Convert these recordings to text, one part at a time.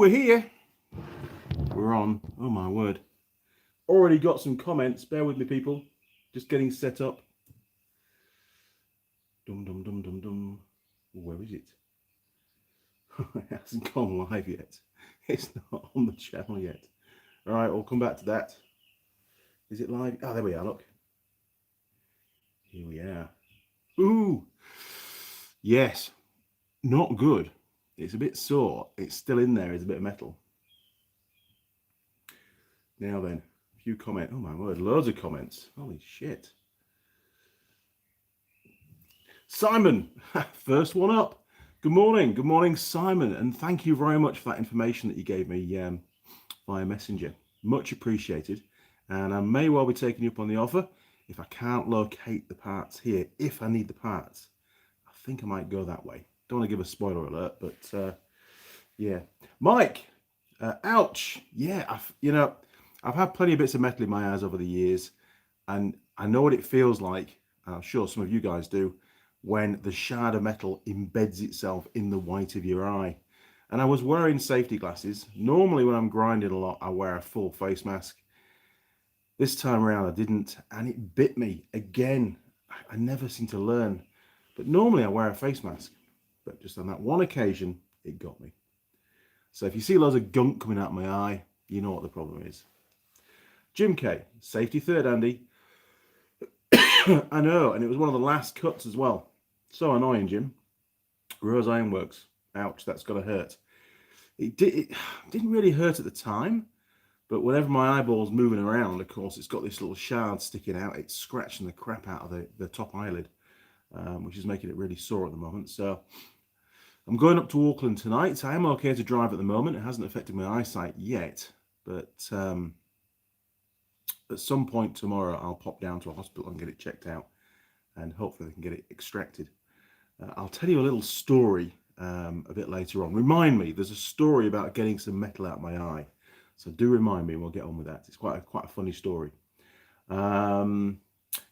we're here. We're on. Oh my word. Already got some comments. Bear with me, people. Just getting set up. Dum dum dum dum dum. Where is it? It hasn't gone live yet. It's not on the channel yet. All right, we'll come back to that. Is it live? Oh, there we are. Look. Here we are. Ooh. Yes. Not good. It's a bit sore. It's still in there. It's a bit of metal. Now then, a few comments. Oh my word, loads of comments. Holy shit. Simon, first one up. Good morning, Simon, and thank you very much for that information that you gave me via Messenger. Much appreciated, and I may well be taking you up on the offer if I can't locate the parts here. If I need the parts, I think I might go that way. Don't want to give a spoiler alert, but yeah. Mike, ouch. Yeah, I've had plenty of bits of metal in my eyes over the years, and I know what it feels like. I'm sure some of you guys do, when the shard of metal embeds itself in the white of your eye. And I was wearing safety glasses. Normally when I'm grinding a lot, I wear a full face mask. This time around I didn't, and it bit me again. I never seem to learn. But normally I wear a face mask. But just on that one occasion, it got me. So if you see loads of gunk coming out of my eye, you know what the problem is. Jim K, safety third, Andy. I know, and it was one of the last cuts as well. So annoying, Jim. Rose Ironworks. Ouch, that's got to hurt. It didn't really hurt at the time, but whenever my eyeball's moving around, of course, it's got this little shard sticking out. It's scratching the crap out of the top eyelid, which is making it really sore at the moment. So I'm going up to Auckland tonight. I am okay to drive at the moment. It hasn't affected my eyesight yet, but at some point tomorrow, I'll pop down to a hospital and get it checked out, and hopefully they can get it extracted. I'll tell you a little story a bit later on. Remind me, there's a story about getting some metal out of my eye. So do remind me and we'll get on with that. It's quite a funny story.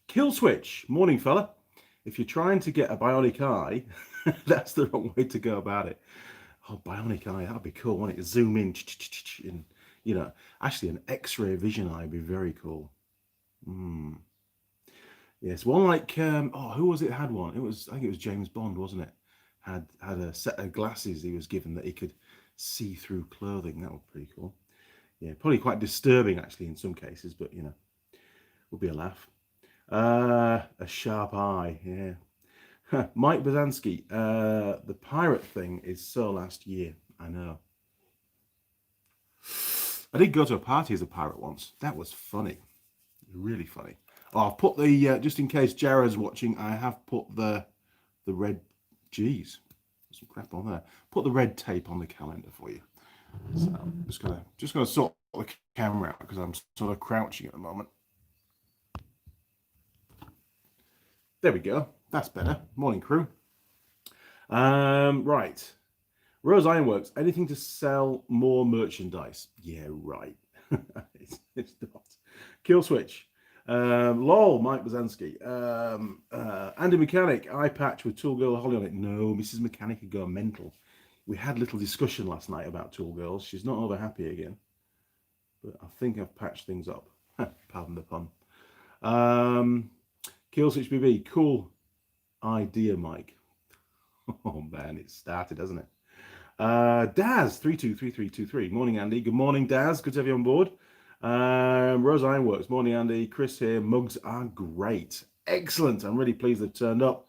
Kill switch. Morning, fella. If you're trying to get a bionic eye, that's the wrong way to go about it. Oh, bionic eye, that'd be cool, wouldn't it? Zoom in and, you know, actually an X-ray vision eye would be very cool. Yes, one like, who was it had one? I think it was James Bond, wasn't it? Had a set of glasses he was given that he could see through clothing. That was pretty cool. Yeah, probably quite disturbing actually in some cases, but you know, would be a laugh. A sharp eye, yeah. Mike Bazansky, the pirate thing is so last year. I know. I did go to a party as a pirate once. That was funny, really funny. Oh, I've put the just in case Jared's watching, I have put the red. Geez, some crap on there. Put the red tape on the calendar for you. So I'm just gonna sort the camera out because I'm sort of crouching at the moment. There we go. That's better. Morning, crew. Right. Rose Ironworks. Anything to sell more merchandise? Yeah, right. it's not. Kill switch. Lol, Mike Bazansky. Andy Mechanic, eye patch with Tool Girl Holly on it. No, Mrs. Mechanic could go mental. We had a little discussion last night about Tool Girls. She's not over happy again. But I think I've patched things up. Pardon the pun. Kill switch BB, cool idea, Mike. Oh man, it started, hasn't it? Daz, 323323. Morning, Andy. Good morning, Daz. Good to have you on board. Rose Ironworks, morning Andy. Chris here. Mugs are great, excellent. I'm really pleased they've turned up.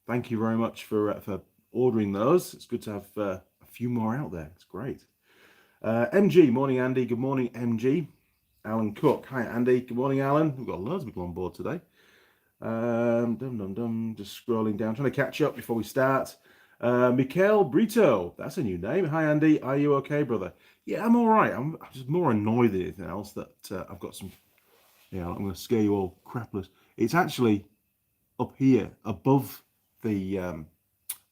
Thank you very much for ordering those. It's good to have a few more out there. It's great. MG, morning Andy. Good morning MG. Alan Cook, hi Andy. Good morning Alan. We've got loads of people on board today. Just scrolling down, trying to catch up before we start. Mikael Brito, that's a new name. Hi Andy, are you okay, brother? Yeah, I'm all right. I'm just more annoyed than anything else that I've got some. Yeah, I'm going to scare you all crapless. It's actually up here above the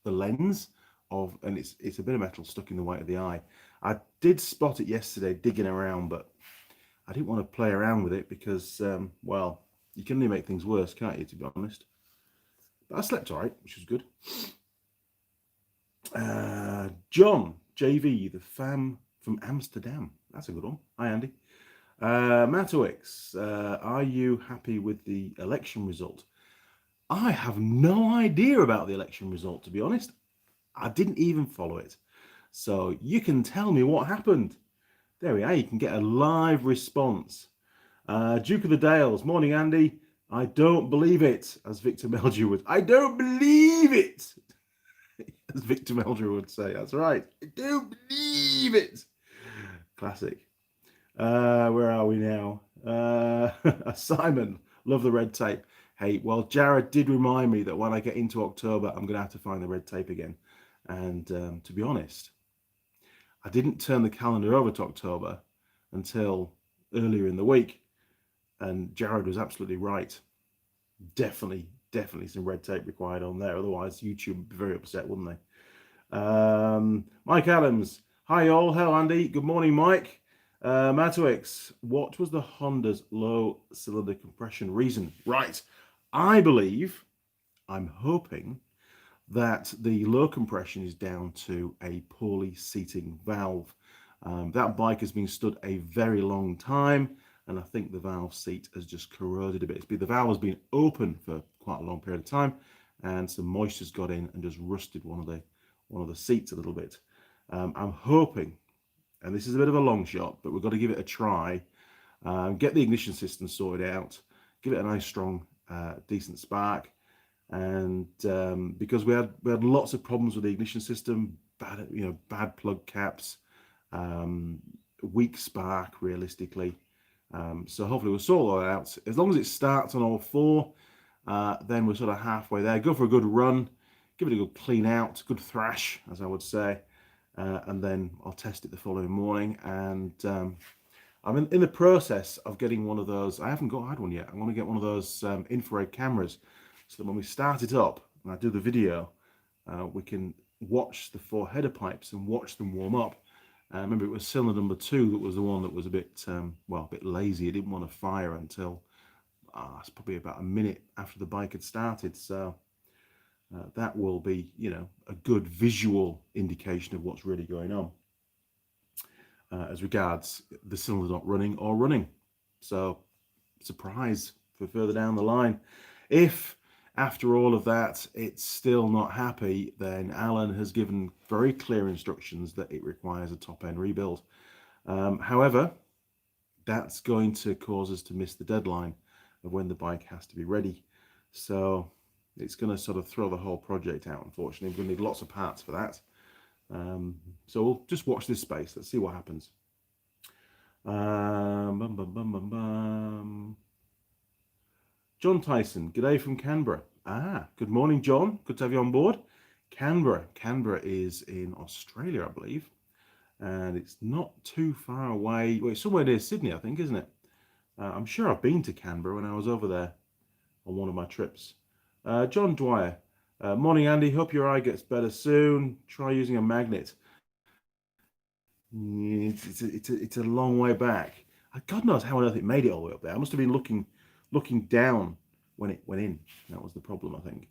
lens and it's a bit of metal stuck in the white of the eye. I did spot it yesterday digging around, but I didn't want to play around with it because, well, you can only make things worse, can't you? To be honest, but I slept all right, which was good. John JV, the fam from Amsterdam. That's a good one. Hi, Andy. Matowix, are you happy with the election result? I have no idea about the election result, to be honest. I didn't even follow it. So you can tell me what happened. There we are. You can get a live response. Duke of the Dales. Morning, Andy. I don't believe it, as Victor Meldrew would. I don't believe it, as Victor Meldrew would say. That's right. I don't believe it. Classic. Where are we now? Simon, love the red tape. Hey, well, Jared did remind me that when I get into October, I'm going to have to find the red tape again. And to be honest, I didn't turn the calendar over to October until earlier in the week. And Jared was absolutely right. Definitely some red tape required on there. Otherwise, YouTube would be very upset, wouldn't they? Mike Adams. Hi, all. Hello, Andy. Good morning, Mike. Matowix, what was the Honda's low cylinder compression reason? Right. I'm hoping that the low compression is down to a poorly seating valve. That bike has been stood a very long time, and I think the valve seat has just corroded a bit. The valve has been open for quite a long period of time, and some moisture's got in and just rusted one of the seats a little bit. I'm hoping, and this is a bit of a long shot, but we've got to give it a try, get the ignition system sorted out, give it a nice strong decent spark. And because we had lots of problems with the ignition system, bad plug caps, weak spark realistically. So hopefully we'll sort all that out. As long as it starts on all four, then we're sort of halfway there. Go for a good run, give it a good clean out, good thrash, as I would say, and then I'll test it the following morning. And I'm in the process of getting one of those. I haven't had one yet. I want to get one of those infrared cameras, so that when we start it up and I do the video, we can watch the four header pipes and watch them warm up. Remember, it was cylinder number 2 that was the one that was a bit lazy. It didn't want to fire until it's probably about a minute after the bike had started. So that will be, a good visual indication of what's really going on as regards the cylinder not running or running. So surprise for further down the line. If after all of that it's still not happy, then Alan has given very clear instructions that it requires a top end rebuild. However, that's going to cause us to miss the deadline of when the bike has to be ready. So it's going to sort of throw the whole project out, unfortunately. We're going to need lots of parts for that. So we'll just watch this space. Let's see what happens. John Tyson, g'day from Canberra. Good morning, John. Good to have you on board. Canberra is in Australia, I believe. And it's not too far away. Well, it's somewhere near Sydney, I think, isn't it? I'm sure I've been to Canberra when I was over there on one of my trips. John Dwyer, morning, Andy. Hope your eye gets better soon. Try using a magnet. It's a long way back. God knows how on earth it made it all the way up there. I must have been looking down when it went in. That was the problem, I think.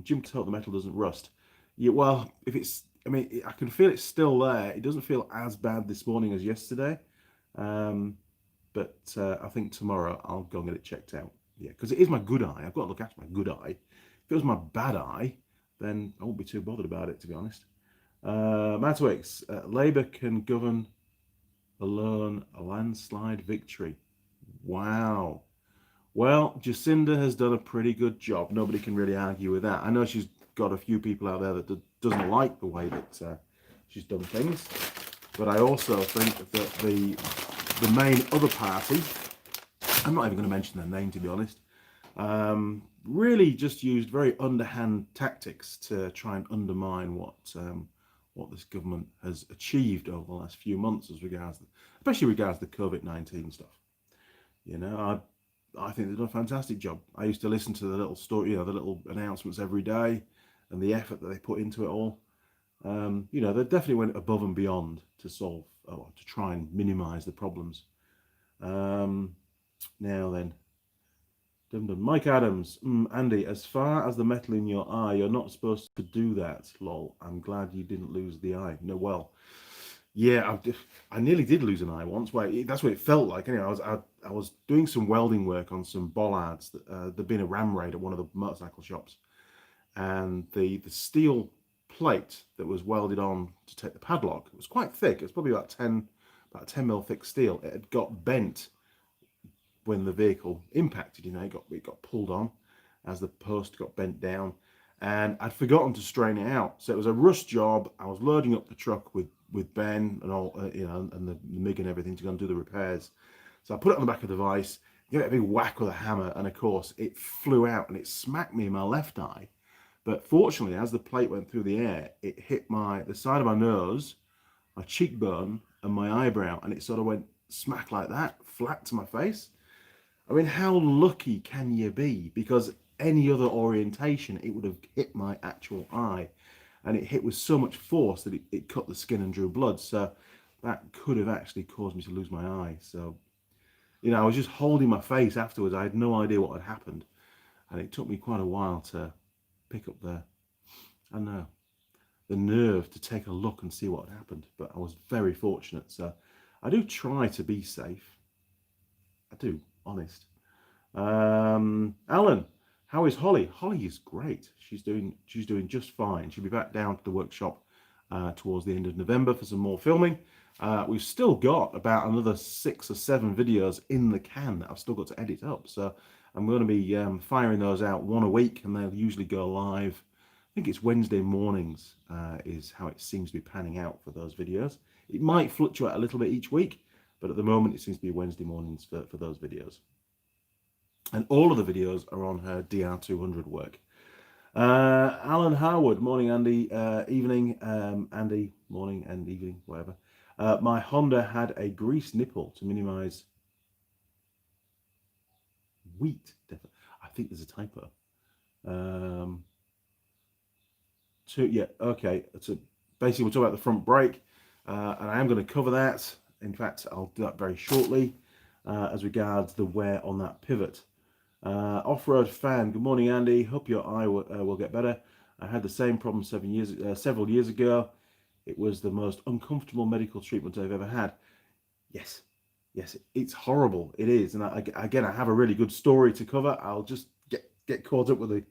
Jim can tell the metal doesn't rust. Yeah, well, I can feel it's still there. It doesn't feel as bad this morning as yesterday. But I think tomorrow I'll go and get it checked out. Yeah, because it is my good eye. I've got to look after my good eye. If it was my bad eye, then I won't be too bothered about it, to be honest. Matowix, Labour can govern alone, a landslide victory. Wow. Well, Jacinda has done a pretty good job. Nobody can really argue with that. I know she's got a few people out there that doesn't like the way that she's done things, but I also think that the main other party, I'm not even going to mention their name, to be honest, really just used very underhand tactics to try and undermine what this government has achieved over the last few months especially regards the COVID-19 stuff. I think they've done a fantastic job. I used to listen to the little story, the little announcements every day, and the effort that they put into it all. They definitely went above and beyond to try and minimise the problems. Now then, Mike Adams, Andy, as far as the metal in your eye, you're not supposed to do that. Lol. I'm glad you didn't lose the eye. No, well, Yeah, I nearly did lose an eye once. Well, that's what it felt like. Anyway, I was doing some welding work on some bollards. There'd been a ram raid at one of the motorcycle shops, and the steel plate that was welded on to take the padlock, it was quite thick. It was probably about 10 mil thick steel. It had got bent when the vehicle impacted. You know, it got pulled on as the post got bent down, and I'd forgotten to strain it out. So it was a rush job. I was loading up the truck with Ben and all, you know, and the MIG and everything to go and do the repairs. So I put it on the back of the vise, give it a big whack with a hammer, and of course it flew out and it smacked me in my left eye. But fortunately, as the plate went through the air, it hit the side of my nose, my cheekbone, and my eyebrow, and it sort of went smack like that, flat to my face. I mean, how lucky can you be? Because any other orientation, it would have hit my actual eye. And it hit with so much force that it cut the skin and drew blood. So that could have actually caused me to lose my eye. So, you know, I was just holding my face afterwards. I had no idea what had happened. And it took me quite a while to pick up the nerve to take a look and see what had happened. But I was very fortunate. So I do try to be safe. I do, honest. Alan, how is Holly? Holly is great. She's doing just fine. She'll be back down to the workshop towards the end of November for some more filming. We've still got about another 6 or 7 videos in the can that I've still got to edit up. So I'm going to be firing those out one a week, and they'll usually go live. I think it's Wednesday mornings is how it seems to be panning out for those videos. It might fluctuate a little bit each week, but at the moment it seems to be Wednesday mornings for those videos. And all of the videos are on her DR200 work. Alan Harwood, morning Andy, evening Andy, morning and evening, whatever. My Honda had a grease nipple to minimize wheat. I think there's a typo. Yeah, okay. So basically we'll talk about the front brake, and I am going to cover that. In fact, I'll do that very shortly as regards the wear on that pivot. Off-road fan, good morning Andy, hope your eye will get better. I had the same problem several years ago. It was the most uncomfortable medical treatment I've ever had. Yes, it's horrible, it is. And again, I have a really good story to cover. I'll just get caught up with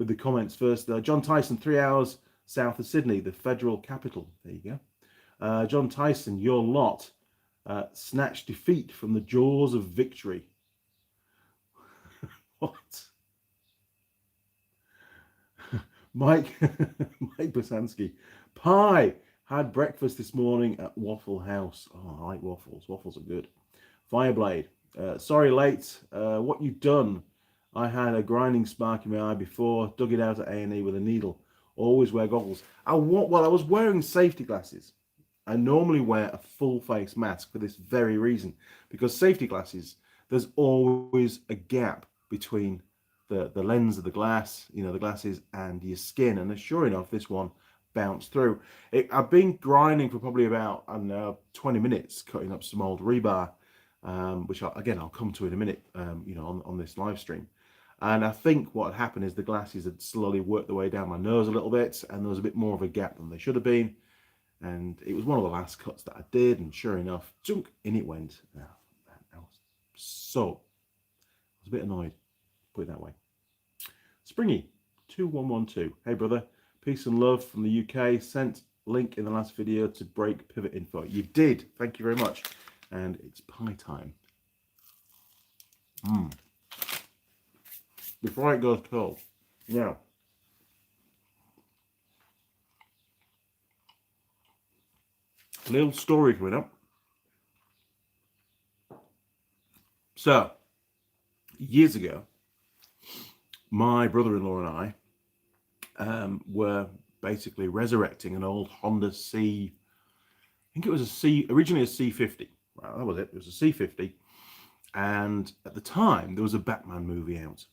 the comments first. John Tyson, 3 hours south of Sydney, the federal capital. There you go. John Tyson, your lot snatched defeat from the jaws of victory. What? Mike Bosansky. Pie. Had breakfast this morning at Waffle House. Oh, I like waffles. Waffles are good. Fireblade. Sorry late. What you done? I had a grinding spark in my eye before. Dug it out at A&E with a needle. Always wear goggles. I was wearing safety glasses. I normally wear a full face mask for this very reason. Because safety glasses, there's always a gap between the lens of the glass, you know, the glasses, and your skin. And sure enough, this one bounced through. I've been grinding for probably about, I don't know, 20 minutes, cutting up some old rebar, which I'll come to in a minute, you know, on this live stream. And I think what had happened is the glasses had slowly worked their way down my nose a little bit, and there was a bit more of a gap than they should have been. And it was one of the last cuts that I did, and sure enough, chunk, in it went. I was a bit annoyed, put it that way. Springy 2112, hey brother, peace and love from the UK. Sent link in the last video to brake pivot info. You did, thank you very much. And it's pie time. Before it goes cold. Now, a little story coming up. So, years ago, my brother-in-law and I were basically resurrecting an old Honda I think it was originally a C50. Right, that was it. It was a C50. And at the time, there was a Batman movie out.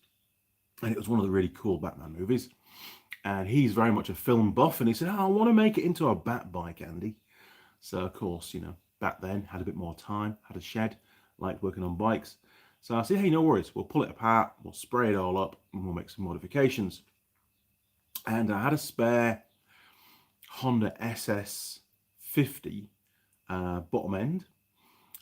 And it was one of the really cool Batman movies. And he's very much a film buff. And he said, I want to make it into a Bat bike, Andy. So, of course, you know, back then, had a bit more time, had a shed, liked working on bikes. So I said, hey, no worries. We'll pull it apart. We'll spray it all up and we'll make some modifications. And I had a spare Honda SS50 bottom end.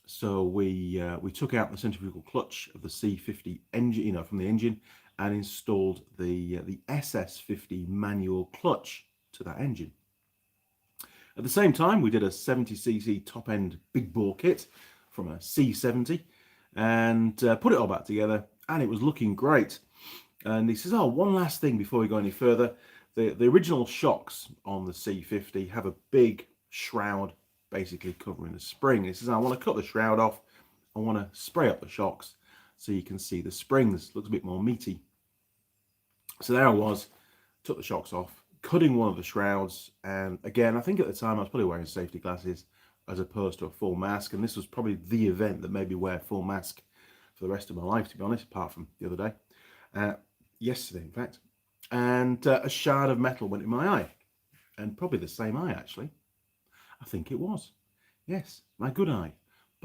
So we took out the centrifugal clutch of the C50 engine, from the engine, and installed the SS50 manual clutch to that engine. At the same time, we did a 70cc top end big bore kit from a C70 and put it all back together, and it was looking great. And he says, oh, one last thing before we go any further. The original shocks on the C50 have a big shroud basically covering the spring. He says, I want to cut the shroud off. I want to spray up the shocks so you can see the springs. Looks a bit more meaty. So there I was, took the shocks off, cutting one of the shrouds. And again, I think at the time I was probably wearing safety glasses as opposed to a full mask. And this was probably the event that made me wear a full mask for the rest of my life, to be honest, apart from the other day. Yesterday, in fact. And a shard of metal went in my eye. And probably the same eye, actually. I think it was. Yes, my good eye.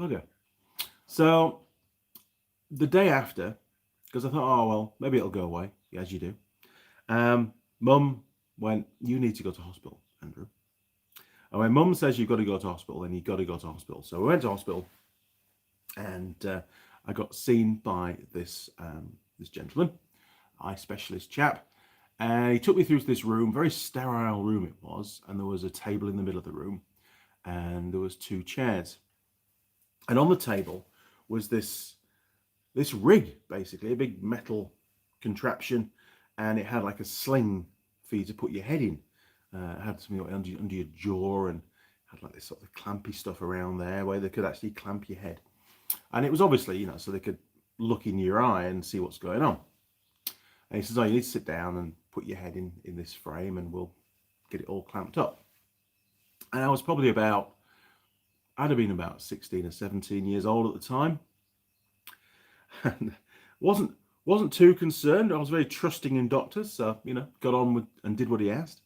Bugger. So the day after, because I thought, oh, well, maybe it'll go away, as you do. Mum went, you need to go to hospital, Andrew. And when Mum says you've got to go to hospital, then you've got to go to hospital. So we went to hospital, and I got seen by this gentleman, eye specialist chap. And he took me through to this room, very sterile room it was. And there was a table in the middle of the room. And there was 2 chairs. And on the table was this rig, basically, a big metal contraption. And it had like a sling for you to put your head in. It had something under your jaw, and had like this sort of clampy stuff around there where they could actually clamp your head. And it was obviously, so they could look in your eye and see what's going on. And he says, oh, you need to sit down and put your head in this frame and we'll get it all clamped up. And I was probably I'd have been about 16 or 17 years old at the time. And wasn't too concerned. I was very trusting in doctors. So, got on with and did what he asked.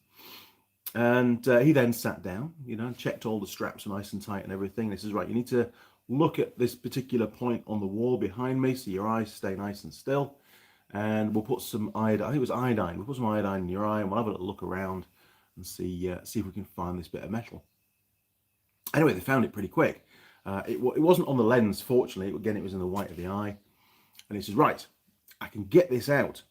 And he then sat down, checked all the straps are nice and tight and everything. And he says, right, you need to look at this particular point on the wall behind me so your eyes stay nice and still. And we'll put some iodine. I think it was iodine. We'll put some iodine in your eye, and we'll have a little look around and see if we can find this bit of metal. Anyway, they found it pretty quick. It wasn't on the lens, fortunately. Again, it was in the white of the eye. And he says, right, I can get this out.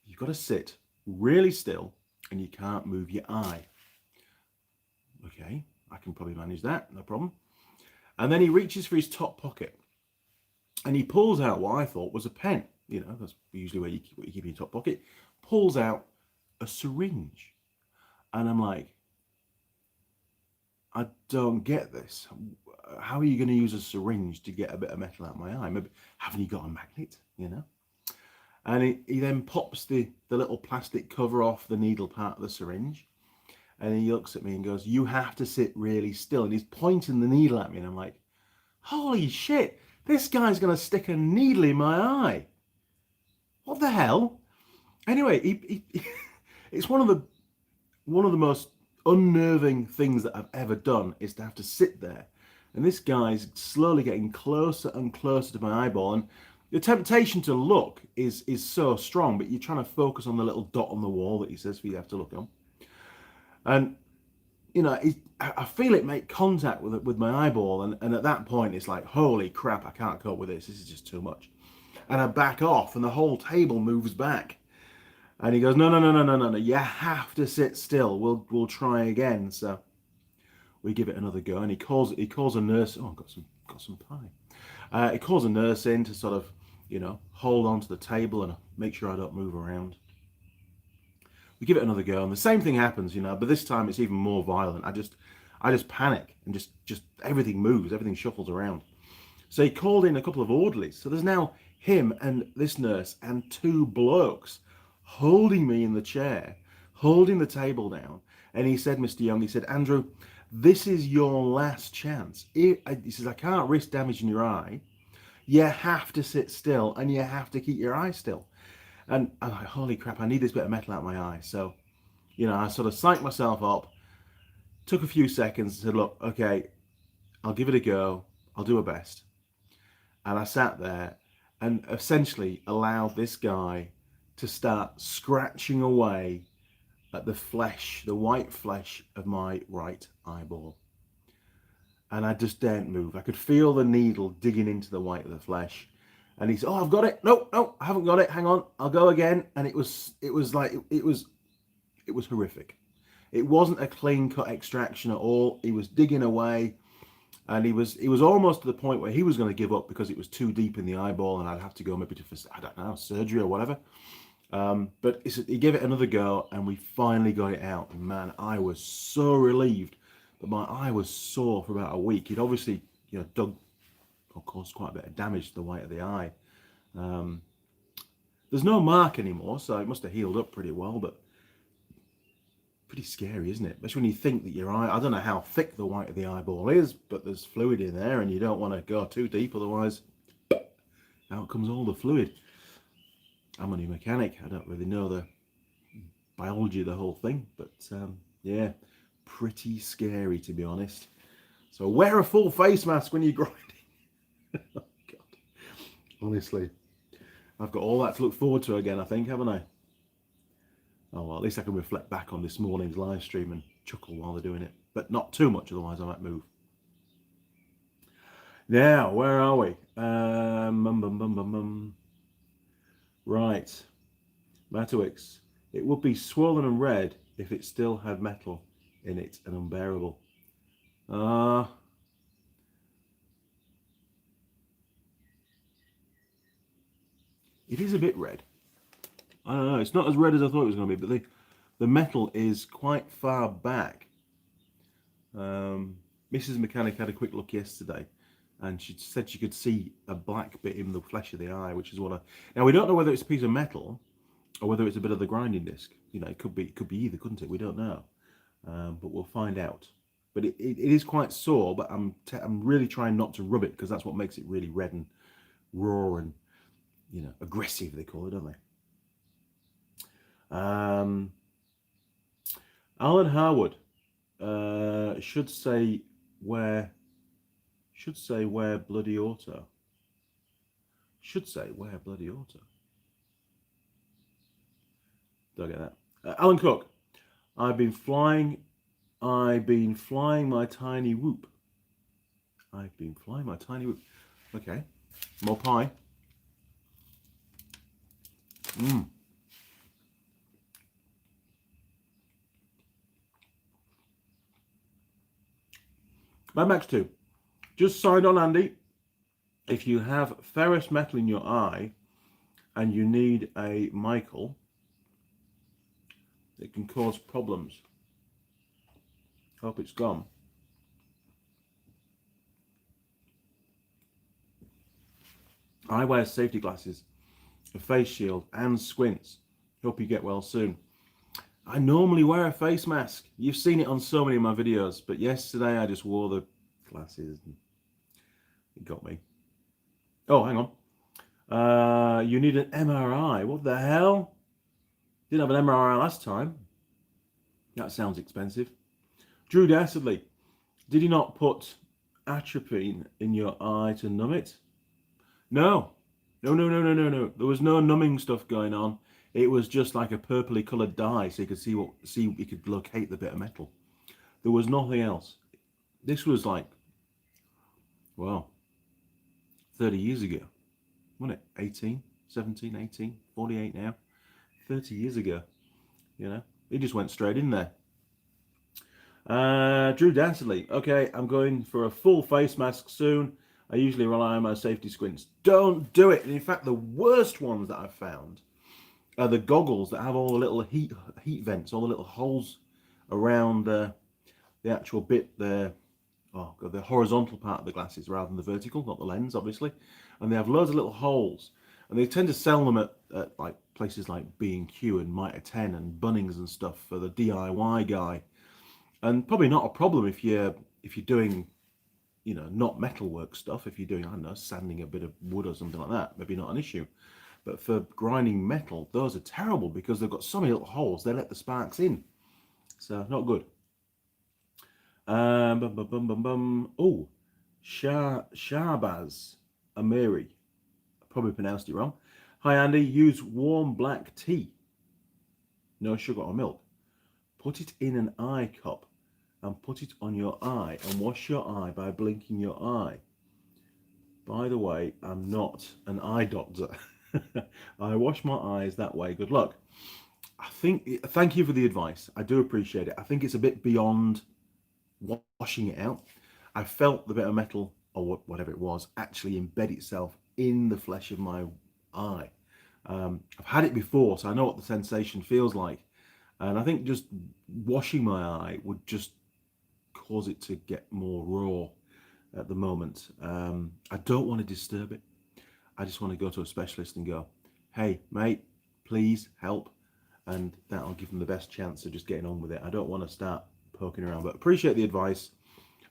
You've got to sit really still, and you can't move your eye. Okay, I can probably manage that, no problem. And then he reaches for his top pocket, and he pulls out what I thought was a pen. That's usually what you keep in your top pocket. Pulls out a syringe. And I'm like, I don't get this. How are you going to use a syringe to get a bit of metal out of my eye? Maybe, haven't you got a magnet, And he then pops the little plastic cover off the needle part of the syringe. And he looks at me and goes, you have to sit really still. And he's pointing the needle at me. And I'm like, holy shit, this guy's going to stick a needle in my eye. What the hell? Anyway, it's one of the most unnerving things that I've ever done is to have to sit there. And this guy's slowly getting closer and closer to my eyeball. And the temptation to look is so strong, but you're trying to focus on the little dot on the wall that he says for you have to look on. And, I feel it make contact with my eyeball. And at that point, it's like, holy crap, I can't cope with this. This is just too much. And I back off, and the whole table moves back. And he goes, no, you have to sit still. We'll try again. So we give it another go, and he calls a nurse. Oh, I've got some pie. He calls a nurse in to sort of, hold on to the table and make sure I don't move around. We give it another go, and the same thing happens, but this time it's even more violent. I just panic, and just everything moves, everything shuffles around. So he called in a couple of orderlies. So there's now him and this nurse and 2 blokes holding me in the chair, holding the table down. And he said, Mr. Young, he said, Andrew, this is your last chance. He says, I can't risk damaging your eye. You have to sit still, and you have to keep your eye still. And I'm like, holy crap, I need this bit of metal out of my eye. So, I sort of psyched myself up, took a few seconds and said, look, okay, I'll give it a go. I'll do my best. And I sat there and essentially allowed this guy to start scratching away at the flesh, the white flesh of my right eyeball. and I just daren't move. I could feel the needle digging into the white of the flesh. And he said, "Oh, I've got it. No, I haven't got it. Hang on, I'll go again." And it was horrific. It wasn't a clean cut extraction at all. He was digging away, and he was almost to the point where he was going to give up because it was too deep in the eyeball, and I'd have to go maybe to, I don't know, surgery or whatever. But he gave it another go, and we finally got it out. And man, I was so relieved. But my eye was sore for about a week. He'd obviously, dug or caused quite a bit of damage to the white of the eye. There's no mark anymore, so it must have healed up pretty well, but pretty scary, isn't it? Especially when you think that your eye, I don't know how thick the white of the eyeball is, but there's fluid in there, and you don't want to go too deep, otherwise out comes all the fluid. I'm only a mechanic. I don't really know the biology of the whole thing, but yeah, pretty scary, to be honest. So wear a full face mask when you're grinding. Oh, God. Honestly, I've got all that to look forward to again, I think, haven't I? Oh, well, at least I can reflect back on this morning's live stream and chuckle while they're doing it, but not too much, otherwise I might move. Now, where are we? Right. Matowix. It would be swollen and red if it still had metal in it and unbearable. It is a bit red. I don't know. It's not as red as I thought it was going to be, but the metal is quite far back. Mrs. Mechanic had a quick look yesterday, and she said she could see a black bit in the flesh of the eye, which is what now we don't know whether it's a piece of metal or whether it's a bit of the grinding disc. It could be either, couldn't it? We don't know, but we'll find out. But it is quite sore, but I'm really trying not to rub it, because that's what makes it really red and raw and aggressive, they call it, don't they? Alan Harwood should say where bloody auto. Should say where bloody auto. Don't get that. Alan Cook, I've been flying my tiny whoop. Okay, more pie. Mad Max 2. Just signed on, Andy. If you have ferrous metal in your eye and you need a Michael, it can cause problems. Hope it's gone. I wear safety glasses, a face shield, and squints. Hope you get well soon. I normally wear a face mask. You've seen it on so many of my videos, but yesterday I just wore the glasses and it got me. Oh, hang on. You need an MRI. What the hell? Didn't have an MRI last time. That sounds expensive. Drew Dassedley, did you not put atropine in your eye to numb it? No. There was no numbing stuff going on. It was just like a purpley coloured dye, so you could see you could locate the bit of metal. There was nothing else. This was like, well, 30 years ago, wasn't it? 18, 17, 18, 48 now. 30 years ago, it just went straight in there. Drew Dansley, okay, I'm going for a full face mask soon. I usually rely on my safety squints. Don't do it. And in fact, the worst ones that I've found are the goggles that have all the little heat vents, all the little holes around the actual bit there. Oh God, the horizontal part of the glasses rather than the vertical, not the lens, obviously. And they have loads of little holes. And they tend to sell them at like places like B&Q and Mitre 10 and Bunnings and stuff for the DIY guy. And probably not a problem if you're doing, not metalwork stuff. If you're doing, I don't know, sanding a bit of wood or something like that, maybe not an issue. But for grinding metal, those are terrible because they've got so many little holes. They let the sparks in, so not good. Oh, Shahbaz Amiri, probably pronounced it wrong. Hi Andy, use warm black tea, no sugar or milk. Put it in an eye cup and put it on your eye and wash your eye by blinking your eye. By the way, I'm not an eye doctor. I wash my eyes that way. Good luck. Thank you for the advice. I do appreciate it. I think it's a bit beyond washing it out. I felt the bit of metal or whatever it was actually embed itself in the flesh of my eye. I've had it before, so I know what the sensation feels like. And I think just washing my eye would just cause it to get more raw at the moment. I don't want to disturb it. I just want to go to a specialist and go, hey, mate, please help. And that'll give them the best chance of just getting on with it. I don't want to start poking around, but appreciate the advice.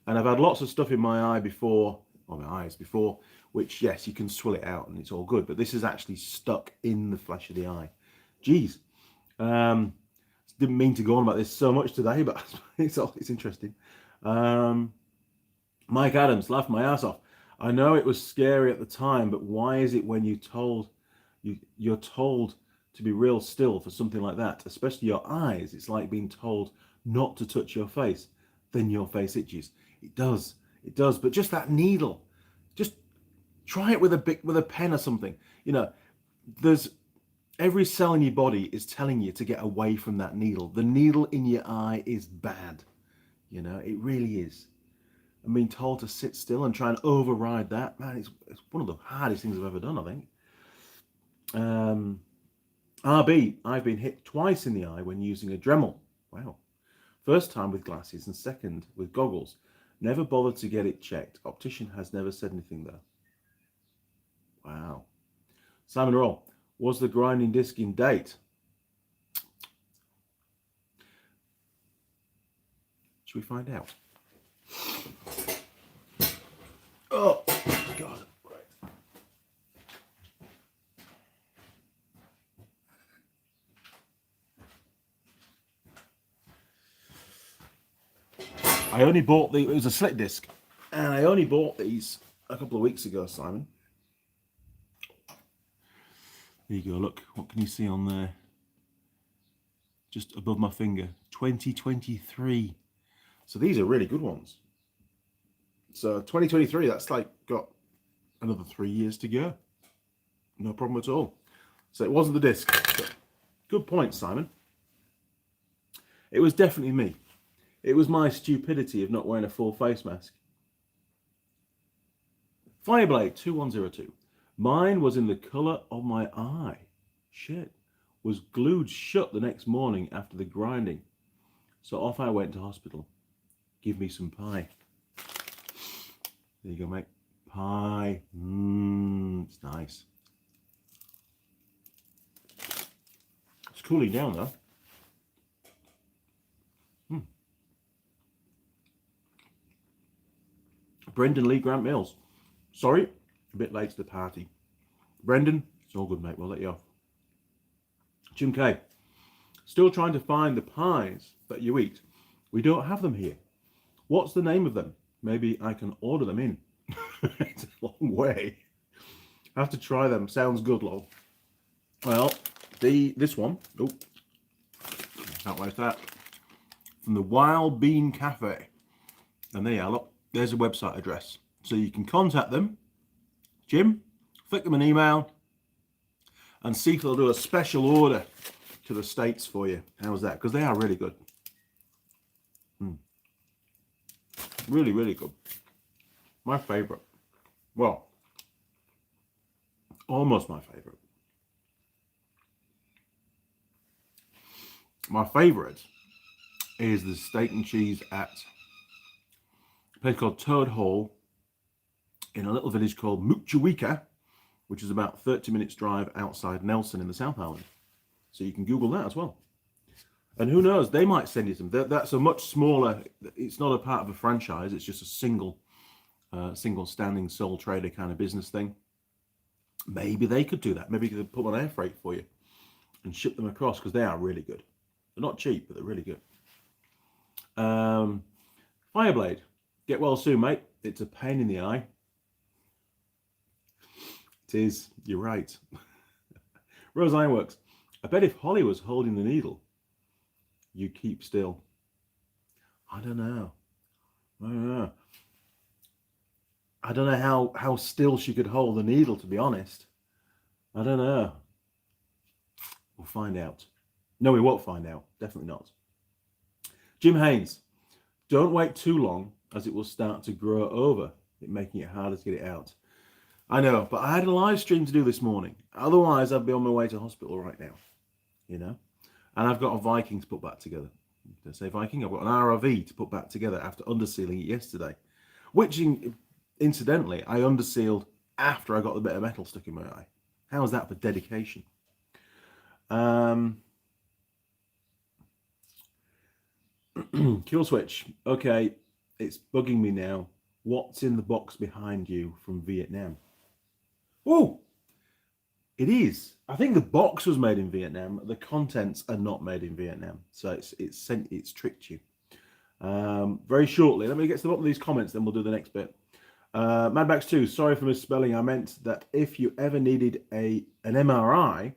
And I've had lots of stuff in my eye before, or my eyes before, which, yes, you can swill it out and it's all good. But this is actually stuck in the flesh of the eye. Geez. Didn't mean to go on about this so much today, but it's interesting. Mike Adams, laughed my ass off. I know it was scary at the time, but why is it when you're told to be real still for something like that, especially your eyes, it's like being told not to touch your face, then your face itches. It does. But just that needle, just try it with a pen or something. You know, there's every cell in your body is telling you to get away from that needle. The needle in your eye is bad. You know, it really is. And being told to sit still and try and override that, man, it's one of the hardest things I've ever done, I think. RB, I've been hit twice in the eye when using a Dremel. Wow. First time with glasses and second with goggles. Never bothered to get it checked. Optician has never said anything though. Wow. Simon Roll, was the grinding disc in date? Should we find out? Oh, God. Right. I only bought it was a slit disc, and I only bought these a couple of weeks ago, Simon. There you go, look, what can you see on there? Just above my finger, 2023. So these are really good ones. So 2023, that's like got another 3 years to go. No problem at all. So it wasn't the disc. Good point, Simon. It was definitely me. It was my stupidity of not wearing a full face mask. Fireblade 2102. Mine was in the colour of my eye. Shit. Was glued shut the next morning after the grinding. So off I went to hospital. Give me some pie. There you go, mate. Pie. It's nice. It's cooling down though. Brendan Lee Grant Mills. Sorry, a bit late to the party. Brendan, it's all good, mate. We'll let you off. Jim K. Still trying to find the pies that you eat. We don't have them here. What's the name of them? Maybe I can order them in. It's a long way. I have to try them. Sounds good, lol. Well, this one. Oh, can't waste that. From the Wild Bean Cafe. And there you are, look. There's a website address. So you can contact them. Jim, flick them an email and see if they'll do a special order to the States for you. How's that? Because they are really good. Really, really good. My favourite. Well, almost my favourite. My favourite is the steak and cheese at a place called Toad Hall in a little village called Mookchaweka, which is about 30 minutes drive outside Nelson in the South Island. So you can Google that as well. And who knows, they might send you some. That's a much smaller, it's not a part of a franchise, it's just a single standing sole trader kind of business thing. Maybe they could do that. Maybe they could put on air freight for you and ship them across because they are really good. They're not cheap, but they're really good. Fireblade. Get well soon, mate. It's a pain in the eye. It is. You're right. Rose Ironworks. I bet if Holly was holding the needle, you keep still. I don't know. I don't know. I don't know how still she could hold the needle, to be honest. I don't know. We'll find out. No, we won't find out. Definitely not. Jim Haynes, don't wait too long as it will start to grow over, it making it harder to get it out. I know, but I had a live stream to do this morning. Otherwise, I'd be on my way to hospital right now, you know? And I've got a Viking to put back together. Did I say Viking? I've got an RRV to put back together after undersealing it yesterday, which, incidentally, I undersealed after I got the bit of metal stuck in my eye. How is that for dedication? Kill switch. Okay, it's bugging me now. What's in the box behind you from Vietnam? Oh, it is. I think the box was made in Vietnam. The contents are not made in Vietnam, so it's tricked you. Very shortly, let me get to the bottom of these comments, then we'll do the next bit. Madmax 2, sorry for misspelling. I meant that if you ever needed an MRI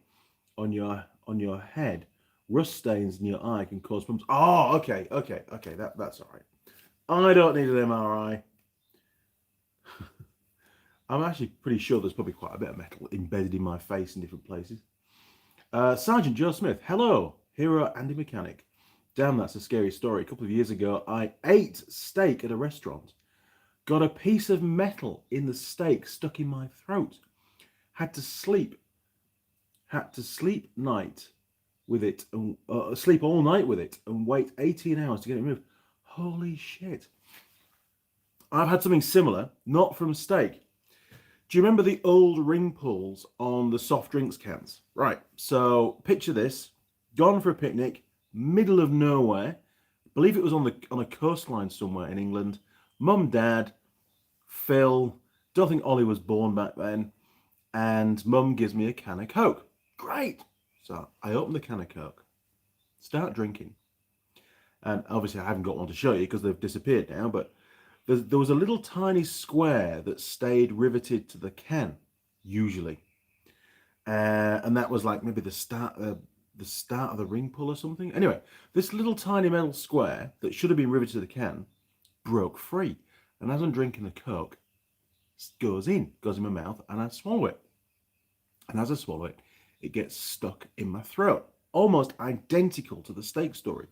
on your head, rust stains in your eye can cause problems. Oh, okay, that's all right. I don't need an MRI. I'm actually pretty sure there's probably quite a bit of metal embedded in my face in different places. Sergeant Joe Smith, hello, hero Andy Mechanic. Damn, that's a scary story. A couple of years ago, I ate steak at a restaurant. Got a piece of metal in the steak stuck in my throat. Had to sleep night with it, sleep all night with it, and wait 18 hours to get it removed. Holy shit! I've had something similar, not from steak. Do you remember the old ring pulls on the soft drinks cans? Right. So picture this: gone for a picnic, middle of nowhere. I believe it was on a coastline somewhere in England. Mum, Dad, Phil. Don't think Ollie was born back then. And Mum gives me a can of Coke. Great. So I open the can of Coke, start drinking. And obviously I haven't got one to show you because they've disappeared now, but there was a little tiny square that stayed riveted to the can, usually. And that was like maybe the start of the ring pull or something. Anyway, this little tiny metal square that should have been riveted to the can broke free. And as I'm drinking the Coke, goes in my mouth, and I swallow it. And as I swallow it, it gets stuck in my throat, almost identical to the steak story.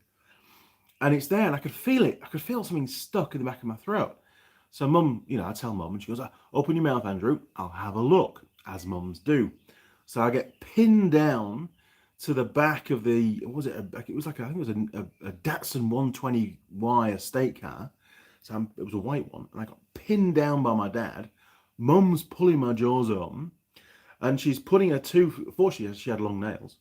And it's there, and I could feel it. I could feel something stuck in the back of my throat. So Mum, I tell Mum, and she goes, open your mouth, Andrew. I'll have a look, as mums do. So I get pinned down to the back of the, I think it was a Datsun 120Y estate car. So it was a white one. And I got pinned down by my dad. Mum's pulling my jaws open. And she's putting fortunately she had long nails.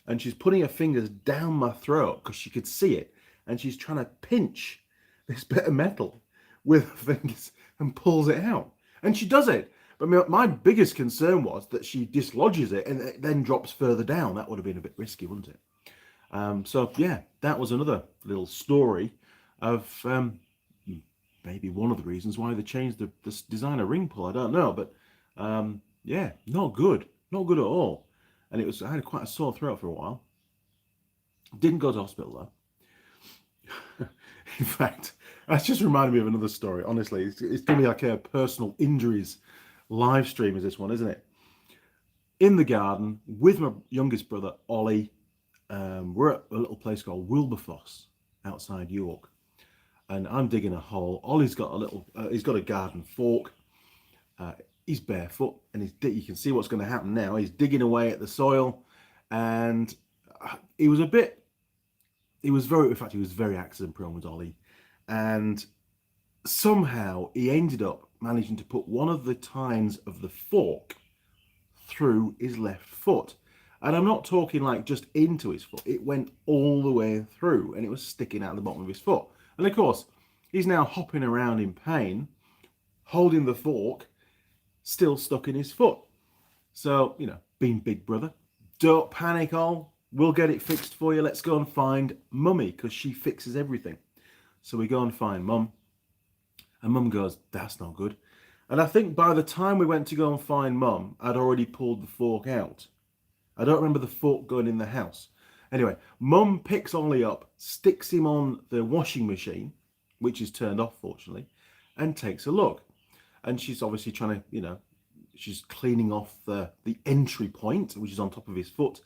And she's putting her fingers down my throat because she could see it. And she's trying to pinch this bit of metal with her fingers and pulls it out. And she does it. But my biggest concern was that she dislodges it and it then drops further down. That would have been a bit risky, wouldn't it? So, yeah, that was another little story of maybe one of the reasons why they changed the designer ring pull. I don't know. But, yeah, not good. Not good at all. And I had quite a sore throat for a while. Didn't go to hospital, though. In fact, that's just reminded me of another story. Honestly, it's going to be like a personal injuries live stream, is this one, isn't it? In the garden with my youngest brother, Ollie. We're at a little place called Wilberforce outside York. And I'm digging a hole. Ollie's got he's got a garden fork. He's barefoot, and you can see what's going to happen now. He's digging away at the soil, and he was very accident prone with Ollie, and somehow he ended up managing to put one of the tines of the fork through his left foot. And I'm not talking like just into his foot. It went all the way through, and it was sticking out the bottom of his foot. And of course, he's now hopping around in pain, holding the fork, still stuck in his foot. So, being big brother, don't panic, all. We'll get it fixed for you. Let's go and find Mummy, because she fixes everything. So we go and find Mum. And Mum goes, that's not good. And I think by the time we went to go and find Mum, I'd already pulled the fork out. I don't remember the fork going in the house. Anyway, Mum picks Ollie up, sticks him on the washing machine, which is turned off, fortunately, and takes a look. And she's obviously trying to, she's cleaning off the entry point, which is on top of his foot.